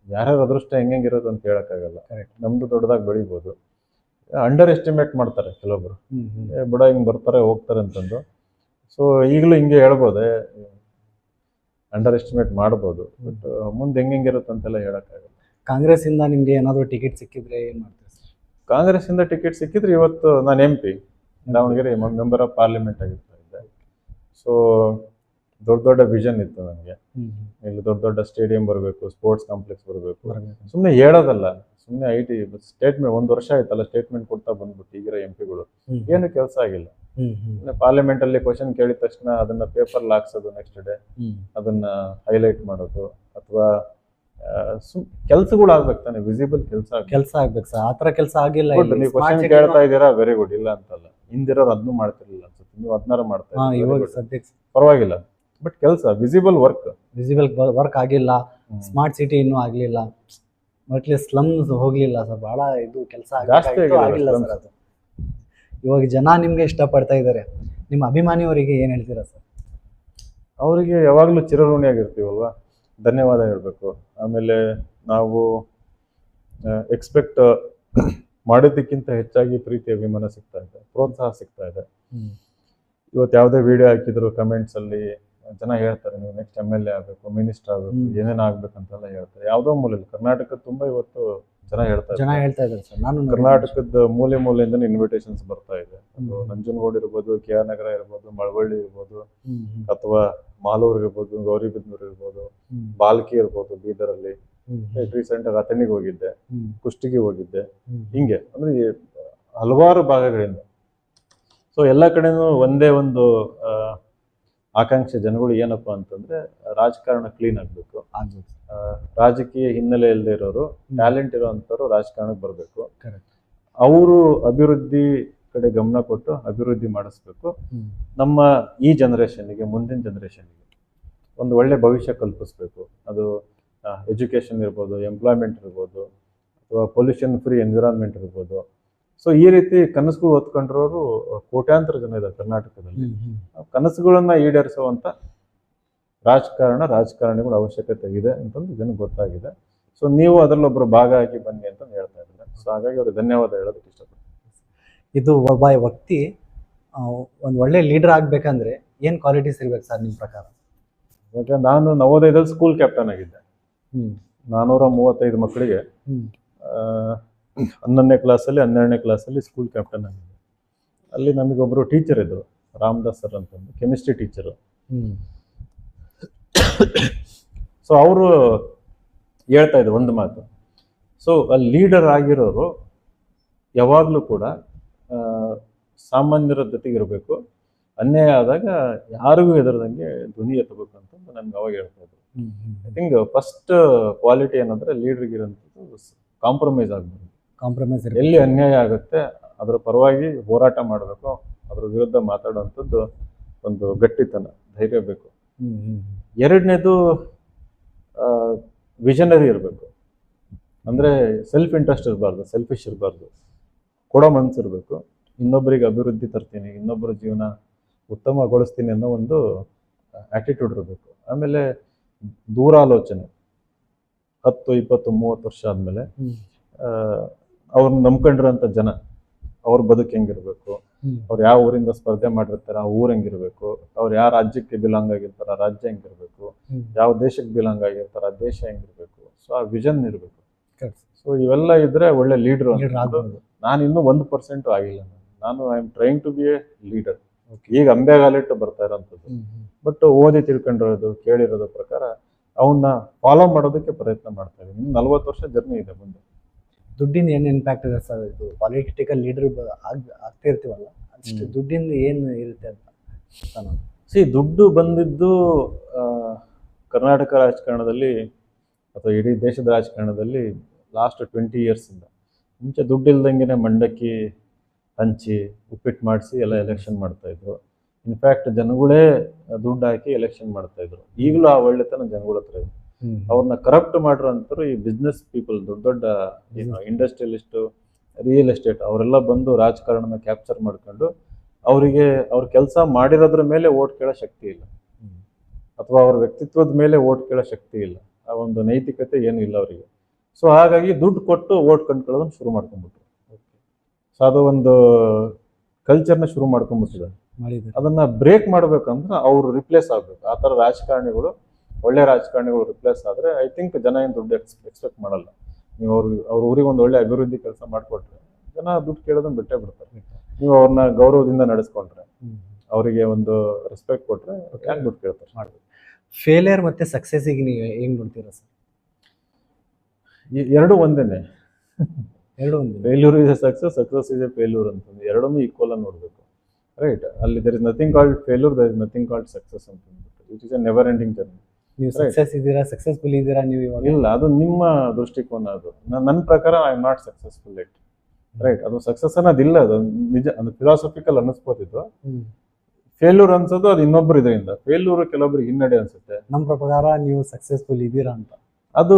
ಯಾರ್ಯಾರ ಅದೃಷ್ಟ ಹೆಂಗಿರೋದು ಅಂತ ಹೇಳಕ್ಕಾಗಲ್ಲ. ನಮ್ದು ದೊಡ್ಡದಾಗಿ ಬೆಳಿಬೋದು. ಅಂಡರ್ ಎಸ್ಟಿಮೇಟ್ ಮಾಡ್ತಾರೆ ಕೆಲವೊಬ್ರು, ಬಿಡ ಹಿಂಗ್ ಬರ್ತಾರೆ ಹೋಗ್ತಾರೆ ಅಂತಂದು. ಸೊ ಈಗಲೂ ಹಿಂಗೆ ಹೇಳ್ಬೋದೆ, ಅಂಡರ್ ಎಸ್ಟಿಮೇಟ್ ಮಾಡ್ಬೋದು. ಬಟ್ ಮುಂದೆ ಹೆಂಗಿರುತ್ತೆ ಅಂತೆಲ್ಲ ಹೇಳಕ್ಕಾಗಲ್ಲ. ಕಾಂಗ್ರೆಸ್ ಇಂದ ನಿಮ್ಗೆ ಏನಾದ್ರು ಟಿಕೆಟ್ ಸಿಕ್ಕಿದ್ರೆ ಏನ್ ಮಾಡ್ತೀರಿ ಸರ್? ಕಾಂಗ್ರೆಸ್ ಇಂದ ಟಿಕೆಟ್ ಸಿಕ್ಕಿದ್ರೆ ಇವತ್ತು ನಾನು MP Davangere member of parliament ಆಗಿರ್ತಾ ಇದ್ದೆ. ಸೊ ದೊಡ್ಡ ದೊಡ್ಡ ವಿಷನ್ ಇತ್ತು ನನಗೆ. ಇಲ್ಲಿ ದೊಡ್ಡ ದೊಡ್ಡ ಸ್ಟೇಡಿಯಂ ಬರಬೇಕು, ಸ್ಪೋರ್ಟ್ಸ್ ಕಾಂಪ್ಲೆಕ್ಸ್ ಬರಬೇಕು. ಸುಮ್ಮನೆ ಹೇಳೋದಲ್ಲ, ಸುಮ್ಮನೆ IT ಸ್ಟೇಟ್ಮೆಂಟ್ 1 ವರ್ಷ ಆಯ್ತಲ್ಲ ಸ್ಟೇಟ್ಮೆಂಟ್ ಕೊಡ್ತಾ ಬಂದ್ಬಿಟ್ಟು ಈಗಿರೋ MPಗಳು ಏನು ಕೆಲಸ ಆಗಿಲ್ಲ. ಪಾರ್ಲಿಮೆಂಟ್ ಅಲ್ಲಿ ಕ್ವಶನ್ ಕೇಳಿದ ತಕ್ಷಣ ಅದನ್ನ ಪೇಪರ್ ಹಾಕ್ಸೋದು, ನೆಕ್ಸ್ಟ್ ಡೇ ಅದನ್ನ ಹೈಲೈಟ್ ಮಾಡೋದು, ಅಥವಾ ಕೆಲ್ಸಗಳು ಆಗ್ಬೇಕು ತಾನೆ, ವಿಸಿಬಲ್ ಕೆಲಸ ಆಗ್ಬೇಕು ಸರ್. ಆತರ ಕೆಲಸ ಆಗಿಲ್ಲ. ನೀವು ಕ್ವಶನ್ ಕೇಳ್ತಾ ಇದ್ದೀರಾ, ವೆರಿ ಗುಡ್, ಇಲ್ಲ ಅಂತಲ್ಲ. ಹಿಂದಿರೋರು ಅದನ್ನು ಮಾಡ್ತಿರ್ಲಿಲ್ಲ ಅನ್ಸುತ್ತೆ, ನೀವು 16 ಮಾಡ್ತಾ ಇದ್ದೀರಾ, ಪರವಾಗಿಲ್ಲ. ಬಟ್ ಕೆಲಸ ವಿಸಿಬಲ್ ವರ್ಕ್ ಆಗಿಲ್ಲ. ಸ್ಮಾರ್ಟ್ ಸಿಟಿ ಇನ್ನೂ ಆಗ್ಲಿಲ್ಲ. ಮೊಟ್ಲಿ ಸ್ಲಮ್ಸ್ ಹೋಗ್ಲಿಲ್ಲ ಸರ್. ಬಹಳ ಇದು ಕೆಲಸ ಆಗಿಲ್ಲ ಸರ್ ಅದು. ಇವಾಗ ಜನ ನಿಮ್ಗೆ ಇಷ್ಟಪಡ್ತಾ ಇದ್ದಾರೆ. ನಿಮ್ಮ ಅಭಿಮಾನಿಯವರಿಗೆ ಏನ್ ಹೇಳ್ತೀರಾ ಸರ್? ಅವರಿಗೆ ಯಾವಾಗಲೂ ಚಿರಋಣಿಯಾಗಿರ್ತೀವಲ್ವಾ, ಧನ್ಯವಾದ ಹೇಳ್ಬೇಕು. ಆಮೇಲೆ ನಾವು ಎಕ್ಸ್ಪೆಕ್ಟ್ ಮಾಡೋದಕ್ಕಿಂತ ಹೆಚ್ಚಾಗಿ ಪ್ರೀತಿ ಅಭಿಮಾನ ಸಿಗ್ತಾ ಇದೆ, ಪ್ರೋತ್ಸಾಹ ಸಿಗ್ತಾ ಇದೆ. ಇವತ್ತು ಯಾವುದೇ ವಿಡಿಯೋ ಹಾಕಿದ್ರು ಕಮೆಂಟ್ಸ್ ಅಲ್ಲಿ ಜನ ಹೇಳ್ತಾರೆ, ನೀವು ನೆಕ್ಸ್ಟ್ MLA ಆಗಬೇಕು, ಮಿನಿಸ್ಟರ್ ಆಗಬೇಕು, ಏನೇನು ಆಗ್ಬೇಕಂತೆಲ್ಲ ಹೇಳ್ತಾರೆ. ಯಾವುದೋ ಮೂಲೆಯಲ್ಲಿ ಕರ್ನಾಟಕ ತುಂಬಾ ಇವತ್ತು ಜನ ಹೇಳ್ತಾ ಇದ್ದಾರೆ ಸರ್. ನಾನು ಕರ್ನಾಟಕದ ಮೂಲೆಯಿಂದ ಇನ್ವಿಟೇಷನ್ಸ್ ಬರ್ತಾ ಇದೆ. ಅದು ನಂಜನಗೂಡು ಇರ್ಬೋದು, KR ನಗರ ಇರ್ಬೋದು, ಮಳವಳ್ಳಿ ಇರ್ಬೋದು, ಅಥವಾ ಮಾಲೂರು ಇರ್ಬೋದು, ಗೌರಿಬಿದನೂರು ಇರ್ಬೋದು, ಬಾಲ್ಕಿ ಇರ್ಬೋದು, ಬೀದರಲ್ಲಿ. ರೀಸೆಂಟ್ ಆಗಿ ಅಥಣಿಗೆ ಹೋಗಿದ್ದೆ, ಕುಷ್ಟಗಿಗೆ ಹೋಗಿದ್ದೆ. ಹಿಂಗೆ ಅಂದ್ರೆ ಹಲವಾರು ಭಾಗಗಳಿಂದ. ಸೊ ಎಲ್ಲ ಕಡೆನೂ ಒಂದೇ ಒಂದು ಆಕಾಂಕ್ಷೆ ಜನಗಳು ಏನಪ್ಪಾ ಅಂತಂದ್ರೆ, ರಾಜಕಾರಣ ಕ್ಲೀನ್ ಆಗ್ಬೇಕು. ರಾಜಕೀಯ ಹಿನ್ನೆಲೆ ಇಲ್ಲದೆ ಇರೋರು, ಟ್ಯಾಲೆಂಟ್ ಇರೋಂಥವ್ರು ರಾಜಕಾರಣಕ್ಕೆ ಬರಬೇಕು. ಅವರು ಅಭಿವೃದ್ಧಿ ಕಡೆ ಗಮನ ಕೊಟ್ಟು ಅಭಿವೃದ್ಧಿ ಮಾಡಿಸ್ಬೇಕು. ನಮ್ಮ ಈ ಜನರೇಷನ್ಗೆ, ಮುಂದಿನ ಜನರೇಷನ್ಗೆ ಒಂದು ಒಳ್ಳೆ ಭವಿಷ್ಯ ಕಲ್ಪಿಸ್ಬೇಕು. ಅದು ಎಜುಕೇಶನ್ ಇರ್ಬೋದು, ಎಂಪ್ಲಾಯ್ಮೆಂಟ್ ಇರ್ಬೋದು, ಅಥವಾ ಪೊಲ್ಯೂಷನ್ ಫ್ರೀ ಎನ್ವಿರಾನ್ಮೆಂಟ್ ಇರ್ಬೋದು. ಸೊ ಈ ರೀತಿ ಕನಸುಗಳು ಹೊತ್ಕೊಂಡಿರೋರು ಕೋಟ್ಯಾಂತರ ಜನ ಇದ್ದಾರೆ ಕರ್ನಾಟಕದಲ್ಲಿ. ಕನಸುಗಳನ್ನ ಈಡೇರಿಸುವಂತ ರಾಜಕಾರಣಿಗಳ ಅವಶ್ಯಕತೆ ಇದೆ ಅಂತಂದು ಜನಕ್ಕೆ ಗೊತ್ತಾಗಿದೆ. ಸೊ ನೀವು ಅದರಲ್ಲೊಬ್ಬರು ಭಾಗ ಆಗಿ ಬನ್ನಿ ಅಂತ ಹೇಳ್ತಾ ಇದ್ದಾರೆ. ಸೊ ಹಾಗಾಗಿ ಅವ್ರಿಗೆ ಧನ್ಯವಾದ ಹೇಳೋದಕ್ಕೆ ಇಷ್ಟಪಡ್ತೀನಿ. ಇದು ಒಬ್ಬ ವ್ಯಕ್ತಿ ಒಂದು ಒಳ್ಳೆ ಲೀಡರ್ ಆಗ್ಬೇಕಂದ್ರೆ ಏನ್ ಕ್ವಾಲಿಟೀಸ್ ಇರ್ಬೇಕು ಸರ್ ನಿಮ್ ಪ್ರಕಾರ? ಇವಾಗ ನಾನು ನವೋದಯದಲ್ಲಿ ಸ್ಕೂಲ್ ಕ್ಯಾಪ್ಟನ್ ಆಗಿದ್ದೆ. 435 ಮಕ್ಕಳಿಗೆ 11ನೇ ಕ್ಲಾಸಲ್ಲಿ 12ನೇ ಕ್ಲಾಸಲ್ಲಿ ಸ್ಕೂಲ್ ಕ್ಯಾಪ್ಟನ್ ಆಗಿದ್ದೆ. ಅಲ್ಲಿ ನಮಗೊಬ್ರು ಟೀಚರ್ ಇದ್ರು, ರಾಮದಾಸ್ ಸರ್ ಅಂತಂದು, ಕೆಮಿಸ್ಟ್ರಿ ಟೀಚರು. ಸೊ ಅವರು ಹೇಳ್ತಾ ಇದ್ರು ಒಂದು ಮಾತು. ಸೊ ಅಲ್ಲಿ ಲೀಡರ್ ಆಗಿರೋರು ಯಾವಾಗಲೂ ಕೂಡ ಸಾಮಾನ್ಯರ ಜೊತೆಗೆ ಇರಬೇಕು, ಅನ್ಯಾಯ ಆದಾಗ ಯಾರಿಗೂ ಹೆದರದಂಗೆ ಧ್ವನಿ ಎತ್ತಬೇಕು ಅಂತ ನನ್ಗೆ ಅವಾಗ ಹೇಳ್ತಾ ಇದ್ರು. ಐ ಥಿಂಕ್ ಫಸ್ಟ್ ಕ್ವಾಲಿಟಿ ಏನಂದ್ರೆ ಲೀಡರ್ಗೆ ಇರೋಂಥದ್ದು ಕಾಂಪ್ರಮೈಸ್ ಆಗಬೇಕು. ಎಲ್ಲಿ ಅನ್ಯಾಯ ಆಗುತ್ತೆ ಅದರ ಪರವಾಗಿ ಹೋರಾಟ ಮಾಡಬೇಕು, ಅದ್ರ ವಿರುದ್ಧ ಮಾತಾಡುವಂಥದ್ದು ಒಂದು ಗಟ್ಟಿತನ, ಧೈರ್ಯ ಬೇಕು. ಎರಡನೇದು ವಿಷನರಿ ಇರಬೇಕು. ಅಂದ್ರೆ ಸೆಲ್ಫ್ ಇಂಟ್ರೆಸ್ಟ್ ಇರಬಾರ್ದು, ಸೆಲ್ಫಿಶ್ ಇರಬಾರ್ದು, ಕೊಡೋ ಮನಸ್ಸು ಇರಬೇಕು. ಇನ್ನೊಬ್ಬರಿಗೆ ಅಭಿವೃದ್ಧಿ ತರ್ತೀನಿ, ಇನ್ನೊಬ್ಬರ ಜೀವನ ಉತ್ತಮಗೊಳಿಸ್ತೀನಿ ಅನ್ನೋ ಒಂದು ಆಟಿಟ್ಯೂಡ್ ಇರಬೇಕು. ಆಮೇಲೆ ದೂರಾಲೋಚನೆ. 10, 20, 30 ವರ್ಷ ಆದ್ಮೇಲೆ ಅವ್ರನ್ನ ನಂಬ್ಕೊಂಡಿರೋಂಥ ಜನ, ಅವ್ರ ಬದುಕು ಹೆಂಗಿರ್ಬೇಕು, ಅವ್ರು ಯಾವ ಊರಿಂದ ಸ್ಪರ್ಧೆ ಮಾಡಿರ್ತಾರೆ ಆ ಊರ್ ಹೆಂಗಿರ್ಬೇಕು, ಅವ್ರು ಯಾವ ರಾಜ್ಯಕ್ಕೆ ಬಿಲಾಂಗ್ ಆಗಿರ್ತಾರ ಆ ರಾಜ್ಯ ಹೆಂಗಿರ್ಬೇಕು, ಯಾವ ದೇಶಕ್ಕೆ ಬಿಲಾಂಗ್ ಆಗಿರ್ತಾರ ಆ ದೇಶ ಹೆಂಗಿರ್ಬೇಕು, ಸೊ ಆ ವಿಷನ್ ಇರ್ಬೇಕು. ಸೊ ಇವೆಲ್ಲ ಇದ್ರೆ ಒಳ್ಳೆ ಲೀಡರ್. ನಾನು ಇನ್ನೂ 1% ಆಗಿಲ್ಲ. ನಾನು I am trying to be a leader. ಈಗ ಅಂಬೆಗಾಲಿಟ್ಟು ಬರ್ತಾ ಇರೋಂಥದ್ದು. ಬಟ್ ಓದಿ ತಿಳ್ಕೊಂಡಿರೋದು ಕೇಳಿರೋದು ಪ್ರಕಾರ ಅವನ್ನ ಫಾಲೋ ಮಾಡೋದಕ್ಕೆ ಪ್ರಯತ್ನ ಮಾಡ್ತಾ ಇದ್ದೀನಿ. 40 ವರ್ಷ ಜರ್ನಿ ಇದೆ ಮುಂದೆ. ದುಡ್ಡಿನ ಏನು ಇಂಪ್ಯಾಕ್ಟ್ ಇದೆ ಸರ್? ಇದು ಪೊಲಿಟಿಕಲ್ ಲೀಡರ್ ಆಗ್ತಿರ್ತೀವಲ್ಲ, ಅಷ್ಟು ದುಡ್ಡಿಂದ ಏನು ಇರುತ್ತೆ ಅಂತ ದುಡ್ಡು ಬಂದಿದ್ದು ಕರ್ನಾಟಕ ರಾಜಕಾರಣದಲ್ಲಿ ಅಥವಾ ಇಡೀ ದೇಶದ ರಾಜಕಾರಣದಲ್ಲಿ ಲಾಸ್ಟ್ 20 years ಇಂದ. ಮುಂಚೆ ದುಡ್ಡು ಇಲ್ದಂಗೆನೆ ಮಂಡಕ್ಕಿ ಹಂಚಿ ಉಪ್ಪಿಟ್ಟು ಮಾಡಿಸಿ ಎಲ್ಲ ಎಲೆಕ್ಷನ್ ಮಾಡ್ತಾ ಇದ್ರು. ಇನ್ಫ್ಯಾಕ್ಟ್ ಜನಗಳೇ ದುಡ್ಡು ಹಾಕಿ ಎಲೆಕ್ಷನ್ ಮಾಡ್ತಾ ಇದ್ರು. ಈಗಲೂ ಆ ಒಳ್ಳೆತನ ಜನಗಳ ಹತ್ರ ಇದೆ. ಅವ್ರನ್ನ ಕರಪ್ಟ್ ಮಾಡಿರೋಂಥವ್ರು ಈ ಬಿಸ್ನೆಸ್ ಪೀಪಲ್, ದೊಡ್ಡ ದೊಡ್ಡ ಇಂಡಸ್ಟ್ರಿಯಲಿಸ್ಟು, ರಿಯಲ್ ಎಸ್ಟೇಟ್ ಅವರೆಲ್ಲ ಬಂದು ರಾಜಕಾರಣನ ಕ್ಯಾಪ್ಚರ್ ಮಾಡ್ಕೊಂಡು ಅವರಿಗೆ ಅವ್ರ ಕೆಲಸ ಮಾಡಿರೋದ್ರ ಮೇಲೆ ಓಟ್ ಕೇಳೋ ಶಕ್ತಿ ಇಲ್ಲ, ಅಥವಾ ಅವ್ರ ವ್ಯಕ್ತಿತ್ವದ ಮೇಲೆ ಓಟ್ ಕೇಳೋ ಶಕ್ತಿ ಇಲ್ಲ. ಆ ಒಂದು ನೈತಿಕತೆ ಏನು ಇಲ್ಲ ಅವರಿಗೆ. ಸೊ ಹಾಗಾಗಿ ದುಡ್ಡು ಕೊಟ್ಟು ಓಟ್ ಕಂಡ್ಕೊಳ್ಳೋದನ್ನ ಶುರು ಮಾಡ್ಕೊಂಡ್ಬಿಟ್ರು. ಸೊ ಅದು ಒಂದು ಕಲ್ಚರ್ನ ಶುರು ಮಾಡ್ಕೊಂಡ್ಬಿಟ್ಟಿದ್ದಾರೆ. ಅದನ್ನ ಬ್ರೇಕ್ ಮಾಡ್ಬೇಕಂದ್ರೆ ಅವ್ರು ರಿಪ್ಲೇಸ್ ಆಗ್ಬೇಕು. ಆ ಥರ ರಾಜಕಾರಣಿಗಳು, ಒಳ್ಳೆ ರಾಜಕಾರಣಿಗಳು ರಿಪ್ಲೇಸ್ ಆದ್ರೆ ಐ ಥಿಂಕ್ ಜನ ಏನು ದುಡ್ಡು ಎಕ್ಸ್ಪೆಕ್ಟ್ ಮಾಡಲ್ಲ. ನೀವು ಅವ್ರ ಊರಿಗೆ ಒಂದು ಒಳ್ಳೆ ಅಭಿವೃದ್ಧಿ ಕೆಲಸ ಮಾಡಿಕೊಟ್ರೆ ಜನ ದುಡ್ಡು ಕೇಳೋದನ್ನ ಬಿಟ್ಟೇ ಬಿಡ್ತಾರೆ. ನೀವು ಅವ್ರನ್ನ ಗೌರವದಿಂದ ನಡೆಸ್ಕೊಂಡ್ರೆ, ಅವರಿಗೆ ಒಂದು ರೆಸ್ಪೆಕ್ಟ್ ಕೊಟ್ರೆ ಯಾಕೆ ದುಡ್ಡು ಕೇಳ್ತಾರೆ. ಮಾಡ್ಬೇಕು. ಫೇಲಿಯರ್ ಮತ್ತೆ ಸಕ್ಸಸ್ಸಿಗೆ ನೀವು ಹೆಂಗ್ ನೋಡ್ತೀರಾ ಸರ್? ಎರಡು ಒಂದೇನೆ. Failure is a success, success is a failure ಅಂತಂದು ಎರಡನ್ನೂ ಈಕ್ವಲ್ ಆಗಿ ನೋಡ್ಬೇಕು. ರೈಟ್? ಅಲ್ಲಿ there is nothing called failure, there is nothing called success ಅಂತ. It is a never ending journey. ನೀವು ಸಕ್ಸಸ್ ಇದ್ದೀರಾ, ಸಕ್ಸಸ್ಫುಲ್ ಇದ್ದೀರಾ ನೀವು ಇವಾಗ? ಇಲ್ಲ, ಅದು ನಿಮ್ಮ ದೃಷ್ಟಿಕೋನ. ಅದು ನನ್ನ ಪ್ರಕಾರ I am not successful it. Right? ಅದು ಸಕ್ಸಸ್ ಅನ್ನೋದಿಲ್ಲ, ಅದು ನಿಜ. ಅದು ಫಿಲಾಸಫಿಕಲ್ ಅನ್ನಿಸ್ಬೋದಿತ್ತು. ಫೇಲ್ಯೂರ್ ಅನ್ಸೋದು ಅದು ಇನ್ನೊಬ್ರು ಇದರಿಂದ. ಫೇಲ್ಯೂರ್ ಕೆಲವೊಬ್ರಿಗೆ ಹಿನ್ನಡೆ ಅನ್ಸುತ್ತೆ. ನಮ್ಮ ಪ್ರಕಾರ ನೀವು ಸಕ್ಸಸ್ಫುಲ್ ಇದ್ದೀರಾ ಅಂತ ಅದು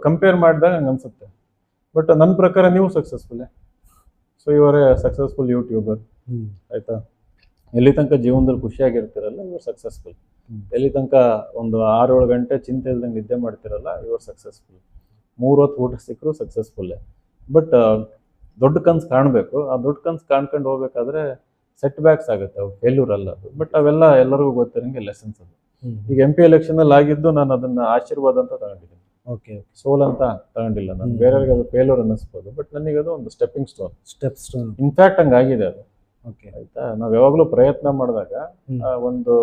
ಕಂಪೇರ್ ಮಾಡಿದಾಗ ಹಂಗೆ ಅನ್ಸುತ್ತೆ. ಬಟ್ ನನ್ನ ಪ್ರಕಾರ ನೀವು ಸಕ್ಸಸ್ಫುಲ್. ಸೊ ಇವರೇ ಸಕ್ಸಸ್ಫುಲ್ ಯೂಟ್ಯೂಬರ್. ಆಯ್ತಾ? ಎಲ್ಲಿ ತನಕ ಜೀವನದಲ್ಲಿ ಖುಷಿಯಾಗಿರ್ತಿರಲ್ಲ ಇವರು ಸಕ್ಸಸ್ಫುಲ್. ಎಲ್ಲಿ ತನಕ ಒಂದು 6-7 ಗಂಟೆ ಚಿಂತೆ ಇಲ್ದಂಗೆ ನಿದ್ದೆ ಮಾಡ್ತಿರಲ್ಲ ಇವರು ಸಕ್ಸಸ್ಫುಲ್. 3 ಹೊತ್ತು ಊಟ ಸಿಕ್ಕರು ಸಕ್ಸಸ್ಫುಲ್ಲೇ. ಬಟ್ ದೊಡ್ಡ ಕನ್ಸು ಕಾಣಬೇಕು. ಆ ದೊಡ್ಡ ಕನ್ಸು ಕಾಣ್ಕೊಂಡು ಹೋಗ್ಬೇಕಾದ್ರೆ ಸೆಟ್ ಬ್ಯಾಕ್ಸ್ ಆಗುತ್ತೆ. ಅವು ಫೇಲ್ಯೂರ್ ಅಲ್ಲ ಅದು. ಬಟ್ ಅವೆಲ್ಲ ಎಲ್ಲರಿಗೂ ಗೊತ್ತಿರಂಗೆ ಲೆಸನ್ಸ್ ಅದು. ಈಗ MP ಎಲೆಕ್ಷನ್ ಅಲ್ಲಿ ಆಗಿದ್ದು ನಾನು ಅದನ್ನ ಆಶೀರ್ವಾದ ಅಂತ ತಗೊಂಡಿದ್ದೀನಿ. ಸೋಲ್ ಅಂತ ತಗೊಂಡಿಲ್ಲ ನಾನು. ಬೇರೆಯವ್ರಿಗೆ ಅದು ಫೇಲ್ಯೂರ್ ಅನ್ನಿಸ್ಬೋದು, ಬಟ್ ನನಗೆ ಅದು ಒಂದು ಸ್ಟೆಪ್ಪಿಂಗ್ ಸ್ಟೋನ್. ಇನ್ಫ್ಯಾಕ್ಟ್ ಹಂಗಾಗಿದೆ ಅದು. ಆಯ್ತಾ? ನಾವ್ ಯಾವಾಗ್ಲೂ ಪ್ರಯತ್ನ ಮಾಡಿದಾಗ ಒಂದು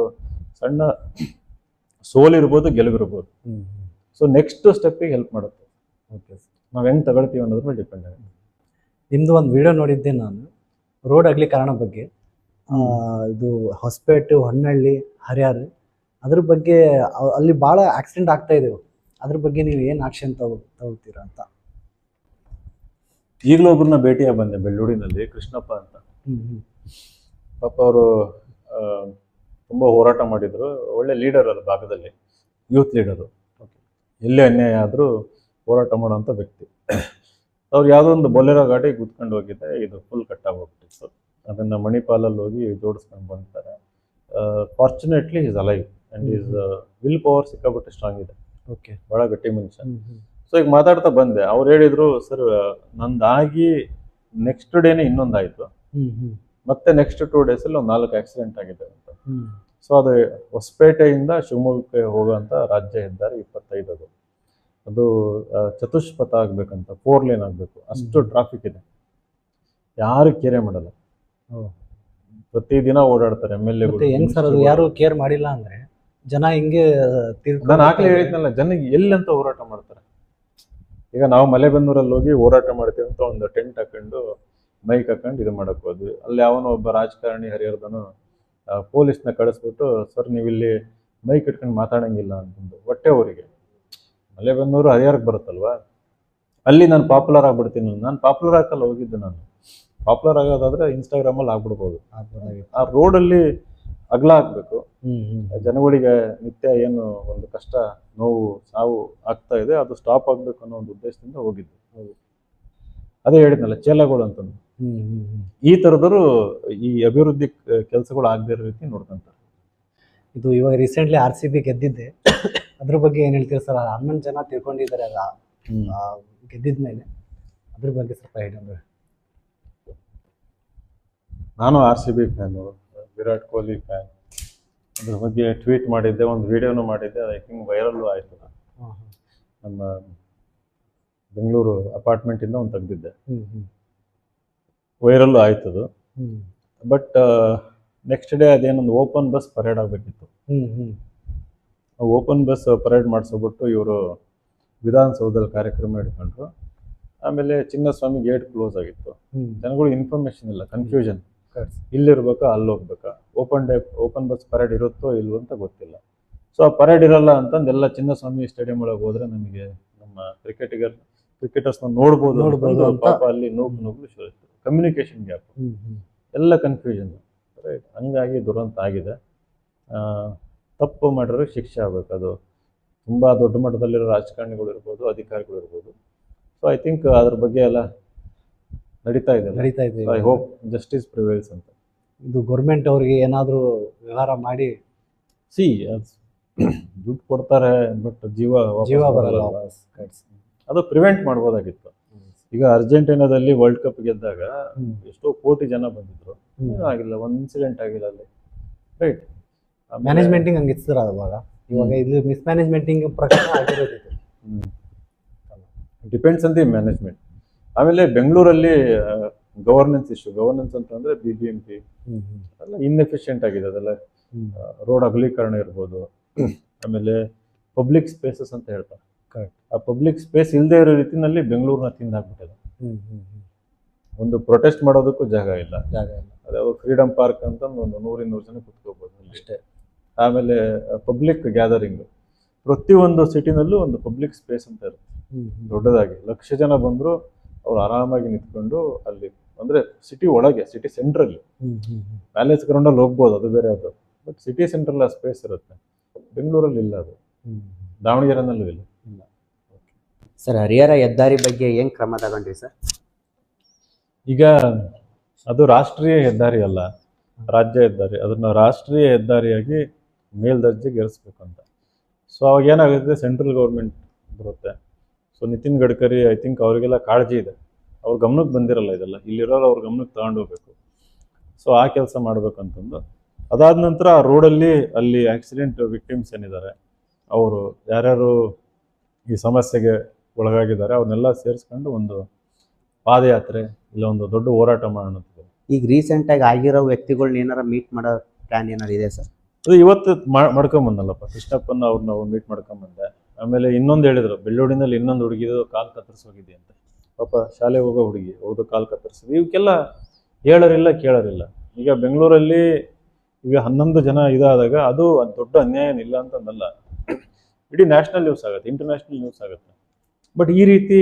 ಸಣ್ಣ ಸೋಲ್ ಇರ್ಬೋದು, ಗೆಲುವಿರ್ಬೋದು. ಸೊ ನೆಕ್ಸ್ಟ್ ಸ್ಟೆಪ್ಪಿಗೆ ಹೆಲ್ಪ್ ಮಾಡುತ್ತೆ. ನಾವ್ ಹೆಂಗ್ ತಗೊಳ್ತೀವಿ ಅನ್ನೋದ್ರ ಮೇಲೆ ಡಿಪೆಂಡ್ ಆಗುತ್ತೆ. ನಿಮ್ದು ಒಂದು ವಿಡಿಯೋ ನೋಡಿದ್ದೆ ನಾನು, ರೋಡ್ ಅಗಲೀಕರಣ ಬಗ್ಗೆ. ಇದು ಹೊಸಪೇಟೆ, ಹೊನ್ನಳ್ಳಿ, ಹರಿಹರ, ಅದ್ರ ಬಗ್ಗೆ ಅಲ್ಲಿ ಭಾಳ ಆಕ್ಸಿಡೆಂಟ್ ಆಗ್ತಾ ಇದ್ದೇವೆ. ಅದ್ರ ಬಗ್ಗೆ ನೀವು ಏನು ಆಕ್ಷನ್ ತಗೊಳ್ತೀರಾ ಅಂತ? ಈಗಲೂ ಒಬ್ಬರನ್ನ ಭೇಟಿಯಾಗಿ ಬಂದೆ ಬೆಳ್ಳೂಡಿನಲ್ಲಿ, ಕೃಷ್ಣಪ್ಪ ಅಂತ. ಪಾಪ ಅವರು ತುಂಬಾ ಹೋರಾಟ ಮಾಡಿದ್ರು. ಒಳ್ಳೆ ಲೀಡರ್ ಅಲ್ಲ ಭಾಗದಲ್ಲಿ, ಯೂತ್ ಲೀಡರು. ಎಲ್ಲೇ ಅನ್ಯಾಯ ಆದ್ರೂ ಹೋರಾಟ ಮಾಡೋಂಥ ವ್ಯಕ್ತಿ. ಅವ್ರು ಯಾವುದೋ ಒಂದು ಬೊಲೆರೋ ಗಾಡಿ ಗುದ್ಕೊಂಡು ಹೋಗಿದ್ದೆ, ಇದು ಫುಲ್ ಕಟ್ಟಾಗಿ ಹೋಗ್ಬಿಟ್ಟಿತ್ತು. ಅದನ್ನ ಮಣಿಪಾಲಲ್ಲಿ ಹೋಗಿ ಜೋಡಿಸ್ಕೊಂಡು ಬಂತಾರೆ. Fortunately is alive and is will power ಸಿಕ್ಕಾಬಿಟ್ಟು ಸ್ಟ್ರಾಂಗ್ ಇದೆ. ಬಹಳ ಗಟ್ಟಿ ಮನುಷ್ಯ. ಸೊ ಈಗ ಮಾತಾಡ್ತಾ ಬಂದೆ, ಅವ್ರು ಹೇಳಿದ್ರು, ಸರ್ ನಂದಾಗಿ ನೆಕ್ಸ್ಟ್ ಡೇನೆ ಇನ್ನೊಂದಾಯ್ತು, ಮತ್ತೆ ನೆಕ್ಸ್ಟ್ 2 days ಅಲ್ಲಿ ಒಂದು 4 ಆಕ್ಸಿಡೆಂಟ್ ಆಗಿದೆ ಅಂತ. ಸೊ ಅದು ಹೊಸಪೇಟೆಯಿಂದ ಶಿವಮೊಗ್ಗಕ್ಕೆ ಹೋಗುವಂತ ರಾಜ್ಯ ಹೆದ್ದಾರಿ 25 ಅದು ಚತುಷ್ಪಥ ಆಗ್ಬೇಕಂತ, 4 lane ಆಗ್ಬೇಕು. ಅಷ್ಟು ಟ್ರಾಫಿಕ್ ಇದೆ, ಯಾರು ಕೇರೆ ಮಾಡಲ್ಲ. ಪ್ರತಿದಿನ ಓಡಾಡ್ತಾರೆ MLA ಗಳು. ಹೆಂಗ್ ಸರ್ ಅದು? ಯಾರು ಕೇರ್ ಮಾಡಿಲ್ಲ ಅಂದ್ರೆ ಜನ ಹಿಂಗೆ ನಾನು ಆಗ್ಲೇ ಹೇಳಿದ್ನಲ್ಲ, ಜನಕ್ಕೆ ಎಲ್ಲಂತ ಹೋರಾಟ ಮಾಡ್ತಾರೆ. ಈಗ ನಾವು ಮಲೆಬೆನ್ನೂರಲ್ಲಿ ಹೋಗಿ ಹೋರಾಟ ಮಾಡ್ತೀವಿ ಅಂತ ಒಂದು ಟೆಂಟ್ ಹಾಕೊಂಡು ಮೈಕ್ ಹಾಕೊಂಡು ಇದು ಮಾಡಕ್ ಹೋದ್ವಿ. ಅಲ್ಲಿ ಯಾವನೋ ಒಬ್ಬ ರಾಜಕಾರಣಿ ಹರಿಹರದನು ಪೊಲೀಸ್ನ ಕಳಿಸ್ಬಿಟ್ಟು, ಸರ್ ನೀವು ಇಲ್ಲಿ ಮೈಕ್ ಇಟ್ಕೊಂಡು ಮಾತಾಡಂಗಿಲ್ಲ ಅಂತಂದು. ಹೊಟ್ಟೆ ಅವರಿಗೆ. ಮಲೆಬೆನ್ನೂರು ಹರಿಹರಕ್ಕೆ ಬರುತ್ತಲ್ವಾ, ಅಲ್ಲಿ ನಾನು ಪಾಪ್ಯುಲರ್ ಆಗ್ಬಿಡ್ತೀನಿ. ನಾನು ಪಾಪ್ಯುಲರ್ ಆಗಲ್ಲ ಹೋಗಿದ್ದೆ. ನಾನು ಪಾಪ್ಯುಲರ್ ಆಗೋದಾದ್ರೆ ಇನ್ಸ್ಟಾಗ್ರಾಮಲ್ಲಿ ಆಗ್ಬಿಡ್ಬೋದು. ಆ ರೋಡಲ್ಲಿ ಅಗಲ ಆಗ್ಬೇಕು. ಜನಗಳಿಗೆ ನಿತ್ಯ ಏನು ಒಂದು ಕಷ್ಟ, ನೋವು, ಸಾವು ಆಗ್ತಾ ಇದೆ, ಅದು ಸ್ಟಾಪ್ ಆಗ್ಬೇಕು ಅನ್ನೋ ಒಂದು ಉದ್ದೇಶದಿಂದ ಹೋಗಿದ್ದು. ಅದೇ ಹೇಳಿದ್ನಲ್ಲ, ಚೇಲಗಳು ಅಂತಂದು. ಈ ತರದವರು ಈ ಅಭಿವೃದ್ಧಿ ಕೆಲಸಗಳು ಆಗದೇ ಇರೋ ರೀತಿ ನೋಡ್ಕೊಂತಾರೆ. ಇದು ಇವಾಗ ರೀಸೆಂಟ್ಲಿ RCB ಗೆದ್ದಿದ್ದೆ, ಅದ್ರ ಬಗ್ಗೆ ಏನ್ ಹೇಳ್ತೀರಾ ಸರ್? 11 ಜನ ತಿಳ್ಕೊಂಡಿದ್ದಾರೆ ಗೆದ್ದಿದ ಮೇಲೆ, ಅದ್ರ ಬಗ್ಗೆ ಸ್ವಲ್ಪ ಹೇಳಿ. ನಾನು RCB fan, Virat Kohli fan. ಅದ್ರ ಬಗ್ಗೆ ಟ್ವೀಟ್ ಮಾಡಿದ್ದೆ, ಒಂದು ವಿಡಿಯೋನು ಮಾಡಿದ್ದೆ. ಐ ಥಿಂಕ್ ವೈರಲ್ಲು ಆಯಿತು. ನಮ್ಮ ಬೆಂಗಳೂರು ಅಪಾರ್ಟ್ಮೆಂಟಿಂದ ಒಂದು ತೆಗೆದಿದ್ದೆ, ವೈರಲ್ಲು ಆಯ್ತದು. ಬಟ್ ನೆಕ್ಸ್ಟ್ ಡೇ ಅದೇನೊಂದು ಓಪನ್ ಬಸ್ ಪರೇಡ್ ಆಗಬೇಕಿತ್ತು. ಓಪನ್ ಬಸ್ ಪರೇಡ್ ಮಾಡಿಸ್ಬಿಟ್ಟು ಇವರು ವಿಧಾನಸೌಧದಲ್ಲಿ ಕಾರ್ಯಕ್ರಮ ಇಟ್ಕೊಂಡ್ರು. ಆಮೇಲೆ ಚಿನ್ನಸ್ವಾಮಿ ಗೇಟ್ ಕ್ಲೋಸ್ ಆಗಿತ್ತು. ಜನಗಳು ಇನ್ಫಾರ್ಮೇಶನ್ ಇಲ್ಲ, ಕನ್ಫ್ಯೂಷನ್, ಇಲ್ಲಿರ್ಬೇಕಾ ಅಲ್ಲಿ ಹೋಗ್ಬೇಕಾ, ಓಪನ್ ಬಸ್ ಪರೇಡ್ ಇರುತ್ತೋ ಇಲ್ವೋ ಅಂತ ಗೊತ್ತಿಲ್ಲ. ಸೊ ಆ ಪರೇಡ್ ಇರಲ್ಲ ಅಂತಂದು ಎಲ್ಲ ಚಿನ್ನಸ್ವಾಮಿ ಸ್ಟೇಡಿಯಂ ಒಳಗೆ ಹೋದ್ರೆ ನಮಗೆ ನಮ್ಮ ಕ್ರಿಕೆಟರ್ಸ್ನ ನೋಡ್ಬೋದು ಅಂತ ಪಾಪ ಅಲ್ಲಿ ನೂಕು ಶುರು ಇತ್ತು. ಕಮ್ಯುನಿಕೇಶನ್ ಗ್ಯಾಪ್, ಎಲ್ಲ ಕನ್ಫ್ಯೂಷನ್, ರೈಟ್. ಹಂಗಾಗಿ ದುರಂತ ಆಗಿದೆ. ತಪ್ಪು ಮಾಡಿದ್ರೆ ಶಿಕ್ಷೆ ಆಗಬೇಕು. ಅದು ತುಂಬ ದೊಡ್ಡ ಮಟ್ಟದಲ್ಲಿರೋ ರಾಜಕಾರಣಿಗಳು ಇರ್ಬೋದು, ಅಧಿಕಾರಿಗಳು ಇರ್ಬೋದು. ಸೊ ಐ ಥಿಂಕ್ ಅದ್ರ ಬಗ್ಗೆ ಎಲ್ಲ ನಡೀತಾ ಇದೆ. ಐ ಹೋಪ್ ಜಸ್ಟಿಸ್ ಪ್ರಿವೇಲ್ಸ್ ಅಂತ. ಇದು ಗೌರ್ಮೆಂಟ್ ಅವ್ರಿಗೆ ಏನಾದರೂ ವ್ಯವಹಾರ ಮಾಡಿ ದುಡ್ಡು ಕೊಡ್ತಾರೆ, ಬಟ್ ಜೀವ ಬರಲ್ಲ. ಅದು ಪ್ರಿವೆಂಟ್ ಮಾಡ್ಬೋದಾಗಿತ್ತು. ಈಗ ಅರ್ಜೆಂಟೀನಾದಲ್ಲಿ ವರ್ಲ್ಡ್ ಕಪ್ ಗೆದ್ದಾಗ ಎಷ್ಟೋ ಕೋಟಿ ಜನ ಬಂದಿದ್ರು, ಆಗಿಲ್ಲ, ಒಂದು ಇನ್ಸಿಡೆಂಟ್ ಆಗಿಲ್ಲ ಅಲ್ಲಿ, ರೈಟ್. ಮ್ಯಾನೇಜ್ಮೆಂಟಿಂಗ್ ಹಂಗಿರ್ತಾರೆ ಅವಾಗ. ಇವಾಗ ಇದು ಮಿಸ್ಮ್ಯಾನೇಜ್ಮೆಂಟಿಂಗ್ ಪ್ರಕಾರ ಆಗಿರೋದಿತ್ತು. ಡಿಪೆಂಡ್ಸ್ ಅಂತ ಮ್ಯಾನೇಜ್ಮೆಂಟ್. ಆಮೇಲೆ ಬೆಂಗಳೂರಲ್ಲಿ ಗವರ್ನೆನ್ಸ್ ಅಂತಂದ್ರೆ BBMP ಎಲ್ಲ ಇನ್ಎಫಿಷಿಯೆಂಟ್ ಆಗಿದೆ. ಅದೆಲ್ಲ ರೋಡ್ ಅಗಲೀಕರಣ ಇರ್ಬೋದು, ಆಮೇಲೆ ಪಬ್ಲಿಕ್ ಸ್ಪೇಸಸ್ ಅಂತ ಹೇಳ್ತಾರೆ. ಆ ಪಬ್ಲಿಕ್ ಸ್ಪೇಸ್ ಇಲ್ಲದೆ ಇರೋ ರೀತಿನಲ್ಲಿ ಬೆಂಗಳೂರನ್ನ ತಿಂದಾಕ್ಬಿಟ್ಟಿದೆ. ಒಂದು ಪ್ರೊಟೆಸ್ಟ್ ಮಾಡೋದಕ್ಕೂ ಜಾಗ ಇಲ್ಲ. ಅದ್ಯಾವುದು ಫ್ರೀಡಮ್ ಪಾರ್ಕ್ ಅಂತ ಒಂದು 100-200 ಜನ ಕುತ್ಕೋಬಹುದು ಅಷ್ಟೇ. ಆಮೇಲೆ ಪಬ್ಲಿಕ್ ಗ್ಯಾದರಿಂಗ್, ಪ್ರತಿಯೊಂದು ಸಿಟಿನಲ್ಲೂ ಒಂದು ಪಬ್ಲಿಕ್ ಸ್ಪೇಸ್ ಅಂತ ಇರುತ್ತೆ ದೊಡ್ಡದಾಗಿ. 1,00,000 ಜನ ಬಂದ್ರು ಅವ್ರು ಆರಾಮಾಗಿ ನಿಂತ್ಕೊಂಡು ಅಲ್ಲಿ, ಅಂದ್ರೆ ಸಿಟಿ ಒಳಗೆ, ಸಿಟಿ ಸೆಂಟ್ರಲ್ಲಿ, ಪ್ಯಾಲೇಸ್ ಗ್ರೌಂಡಲ್ಲಿ ಹೋಗ್ಬೋದು, ಅದು ಬೇರೆ. ಅದು ಬಟ್ ಸಿಟಿ ಸೆಂಟ್ರಲ್ ಆ ಸ್ಪೇಸ್ ಇರುತ್ತೆ. ಬೆಂಗಳೂರಲ್ಲಿ ಇಲ್ಲ, ಅದು ದಾವಣಗೆರೆನಲ್ಲೂ ಇಲ್ಲ. ಸರ್, ಹರಿಹರ ಹೆದ್ದಾರಿ ಬಗ್ಗೆ ಏನು ಕ್ರಮ ತಗೊಂಡ್ರಿ ಸರ್? ಈಗ ಅದು ರಾಷ್ಟ್ರೀಯ ಹೆದ್ದಾರಿ ಅಲ್ಲ, ರಾಜ್ಯ ಹೆದ್ದಾರಿ. ಅದನ್ನ ರಾಷ್ಟ್ರೀಯ ಹೆದ್ದಾರಿಯಾಗಿ ಮೇಲ್ದರ್ಜೆಗೆ ಏರಿಸ್ಬೇಕಂತ. ಸೊ ಅವಾಗ ಏನಾಗುತ್ತೆ, ಸೆಂಟ್ರಲ್ ಗೌರ್ಮೆಂಟ್ ಬರುತ್ತೆ. So Nitin Gadkari, I think ಅವರಿಗೆಲ್ಲ ಕಾಳಜಿ ಇದೆ, ಅವ್ರ ಗಮನಕ್ಕೆ ಬಂದಿರಲ್ಲ ಇದೆಲ್ಲ, ಇಲ್ಲಿರೋರು ಅವ್ರ ಗಮನಕ್ಕೆ ತಗೊಂಡು ಹೋಗ್ಬೇಕು. ಸೊ ಆ ಕೆಲಸ ಮಾಡ್ಬೇಕಂತಂದು. ಅದಾದ ನಂತರ ಆ ರೋಡಲ್ಲಿ ಅಲ್ಲಿ ಆಕ್ಸಿಡೆಂಟ್ ವಿಕ್ಟಿಮ್ಸ್ ಏನಿದ್ದಾರೆ, ಅವರು ಯಾರ್ಯಾರು ಈ ಸಮಸ್ಯೆಗೆ ಒಳಗಾಗಿದ್ದಾರೆ ಅವ್ರನ್ನೆಲ್ಲ ಸೇರಿಸ್ಕೊಂಡು ಒಂದು ಪಾದಯಾತ್ರೆ ಇಲ್ಲ ಒಂದು ದೊಡ್ಡ ಹೋರಾಟ ಮಾಡೋಣ. ಈಗ ರೀಸೆಂಟಾಗಿ ಆಗಿರೋ ವ್ಯಕ್ತಿಗಳ್ನ ಏನಾರ ಮೀಟ್ ಮಾಡೋ ಪ್ಲಾನ್ ಏನಾರು ಇದೆ ಸರ್? ಅದು ಇವತ್ತು ಮಾಡ್ಕೊಂಬಂದಲ್ಲಪ್ಪ, ಕೃಷ್ಣಪ್ಪನ ಅವ್ರನ್ನ ಮೀಟ್ ಮಾಡ್ಕೊಂಬಂದೆ. ಆಮೇಲೆ ಇನ್ನೊಂದು ಹೇಳಿದ್ರು, ಬೆಳ್ಳೂಡಿನಲ್ಲಿ ಇನ್ನೊಂದು ಹುಡುಗಿದು ಕಾಲು ಕತ್ತರಿಸೋಗಿದೆ ಅಂತ. ಪಾಪ ಶಾಲೆ ಹೋಗೋ ಹುಡುಗಿ, ಅವ್ರದ್ದು ಕಾಲು ಕತ್ತರಿಸಿದೆ. ಇವಕ್ಕೆಲ್ಲ ಹೇಳೋರಿಲ್ಲ, ಕೇಳೋರಿಲ್ಲ. ಈಗ ಬೆಂಗಳೂರಲ್ಲಿ ಈಗ 11 ಜನ ಇದಾದಾಗ ಅದು ದೊಡ್ಡ ಅನ್ಯಾಯ ಇಲ್ಲ ಅಂತಂದಲ್ಲ, ಇಡೀ ನ್ಯಾಷನಲ್ ನ್ಯೂಸ್ ಆಗುತ್ತೆ, ಇಂಟರ್ನ್ಯಾಷನಲ್ ನ್ಯೂಸ್ ಆಗುತ್ತೆ. ಬಟ್ ಈ ರೀತಿ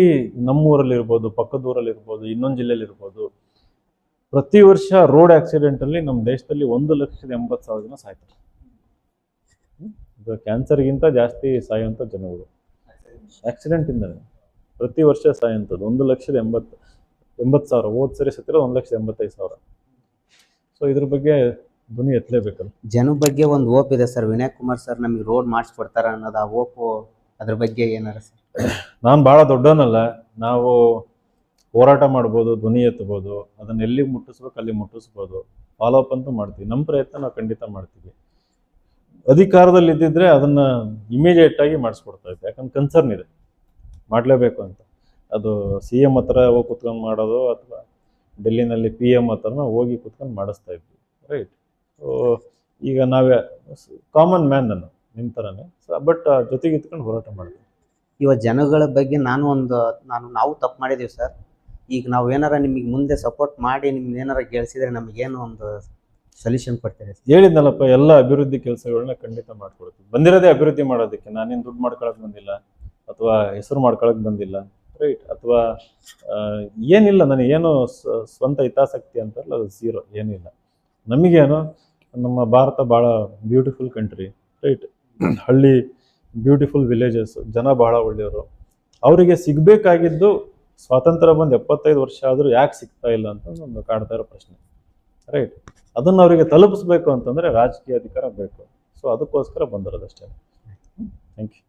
ನಮ್ಮೂರಲ್ಲಿ ಇರ್ಬೋದು, ಪಕ್ಕದ ಊರಲ್ಲಿ ಇರ್ಬೋದು, ಇನ್ನೊಂದು ಜಿಲ್ಲೆಯಲ್ಲಿ ಇರ್ಬೋದು, ಪ್ರತಿ ವರ್ಷ ರೋಡ್ ಆಕ್ಸಿಡೆಂಟಲ್ಲಿ ನಮ್ಮ ದೇಶದಲ್ಲಿ 1,80,000 ಜನ ಸಾಯ್ತಾರೆ. ಈಗ ಕ್ಯಾನ್ಸರ್ಗಿಂತ ಜಾಸ್ತಿ ಸಾಯುವಂಥ ಜನಗಳು ಆಕ್ಸಿಡೆಂಟಿಂದಲೇ ಪ್ರತಿ ವರ್ಷ ಸಾಯುವಂಥದ್ದು. 1,80,000 ಹೋದ್ ಸರಿ ಸತ್ತಿರೋ 1,85,000. ಸೊ ಇದ್ರ ಬಗ್ಗೆ ಧ್ವನಿ ಎತ್ತಲೇಬೇಕಲ್ಲ. ಜನ ಬಗ್ಗೆ ಒಂದು ಹೋಪ್ ಇದೆ ಸರ್, ವಿನಯ್ ಕುಮಾರ್ ಸರ್ ನಮಗೆ ರೋಡ್ ಮಾಡಿಸ್ಕೊಡ್ತಾರ ಅನ್ನೋದು ಆ ಹೋಪು, ಅದ್ರ ಬಗ್ಗೆ ಏನಾರ ಸರ್? ನಾನು ಭಾಳ ದೊಡ್ಡವನಲ್ಲ, ನಾವು ಹೋರಾಟ ಮಾಡ್ಬೋದು, ಧ್ವನಿ ಎತ್ತಬೋದು, ಅದನ್ನ ಎಲ್ಲಿಗೆ ಮುಟ್ಟಿಸ್ಬೇಕು ಅಲ್ಲಿ ಮುಟ್ಟಿಸ್ಬೋದು, ಫಾಲೋ ಅಪ್ ಅಂತೂ ಮಾಡ್ತೀವಿ. ನಮ್ಮ ಪ್ರಯತ್ನ ನಾವು ಖಂಡಿತ ಮಾಡ್ತೀವಿ. ಅಧಿಕಾರದಲ್ಲಿ ಇದ್ದಿದ್ರೆ ಅದನ್ನ ಇಮಿಡಿಯೇಟ್ ಆಗಿ ಮಾಡಿಸ್ಕೊಡ್ತಾ ಇದ್ದೆ, ಯಾಕಂದ್ರೆ ಕನ್ಸರ್ನ್ ಇದೆ, ಮಾಡಲೇಬೇಕು ಅಂತ. ಅದು CM ಹತ್ರ ಹೋಗಿ ಕುತ್ಕೊಂಡು ಮಾಡೋದು, ಅಥವಾ ಡೆಲ್ಲಿನಲ್ಲಿ PM ಹತ್ರನ ಹೋಗಿ ಕುತ್ಕೊಂಡು ಮಾಡಿಸ್ತಾ ಇದ್ವಿ, ರೈಟ್. ಸೊ ಈಗ ನಾವೇ ಕಾಮನ್ ಮ್ಯಾನ್, ನಿಮ್ಮ ಥರನೇ, ಬಟ್ ಜೊತೆಗೆ ಇತ್ಕೊಂಡು ಹೋರಾಟ ಮಾಡ್ತೀವಿ. ಇವಾಗ ಜನಗಳ ಬಗ್ಗೆ ನಾವು ತಪ್ಪು ಮಾಡಿದೀವಿ ಸರ್. ಈಗ ನಾವು ಏನಾರ ನಿಮಗೆ ಮುಂದೆ ಸಪೋರ್ಟ್ ಮಾಡಿ ನಿಮ್ಗೆ ಏನಾರ ಗೆಲ್ಸಿದ್ರೆ ನಮಗೇನು ಒಂದು ಸೊಲ್ಯೂಷನ್ ಕೊಡ್ತೀರಿ? ಹೇಳಿದ್ನಲ್ಲಪ್ಪ, ಎಲ್ಲ ಅಭಿವೃದ್ಧಿ ಕೆಲಸಗಳನ್ನ ಖಂಡಿತ ಮಾಡ್ಕೊಡ್ತೀವಿ. ಬಂದಿರೋದೇ ಅಭಿವೃದ್ಧಿ ಮಾಡೋದಕ್ಕೆ, ನಾನೇನು ದುಡ್ಡು ಮಾಡ್ಕೊಳಕ್ ಬಂದಿಲ್ಲ ಅಥವಾ ಹೆಸರು ಮಾಡ್ಕೊಳಕ್ ಬಂದಿಲ್ಲ, ರೈಟ್. ಅಥವಾ ಏನಿಲ್ಲ, ನನಗೇನು ಸ್ವಂತ ಹಿತಾಸಕ್ತಿ ಅಂತಾರಲ್ಲ, ಅದು ಝೀರೋ, ಏನಿಲ್ಲ. ನಮಗೇನು, ನಮ್ಮ ಭಾರತ ಭಾಳ ಬ್ಯೂಟಿಫುಲ್ ಕಂಟ್ರಿ, ರೈಟ್. ಹಳ್ಳಿ ಬ್ಯೂಟಿಫುಲ್ ವಿಲೇಜಸ್, ಜನ ಬಹಳ ಒಳ್ಳೆಯವರು. ಅವರಿಗೆ ಸಿಗಬೇಕಾಗಿದ್ದು ಸ್ವಾತಂತ್ರ್ಯ ಬಂದು 75 ವರ್ಷ ಆದರೂ ಯಾಕೆ ಸಿಗ್ತಾ ಇಲ್ಲ ಅಂತ ಒಂದು ಕಾಡ್ತಾ ಇರೋ ಪ್ರಶ್ನೆ, ರೈಟ್. ಅದನ್ನು ಅವರಿಗೆ ತಲುಪಿಸ್ಬೇಕು ಅಂತಂದರೆ ರಾಜಕೀಯ ಅಧಿಕಾರ ಬೇಕು. ಸೊ ಅದಕ್ಕೋಸ್ಕರ ಬಂದಿರೋದಷ್ಟೇ. Thank you.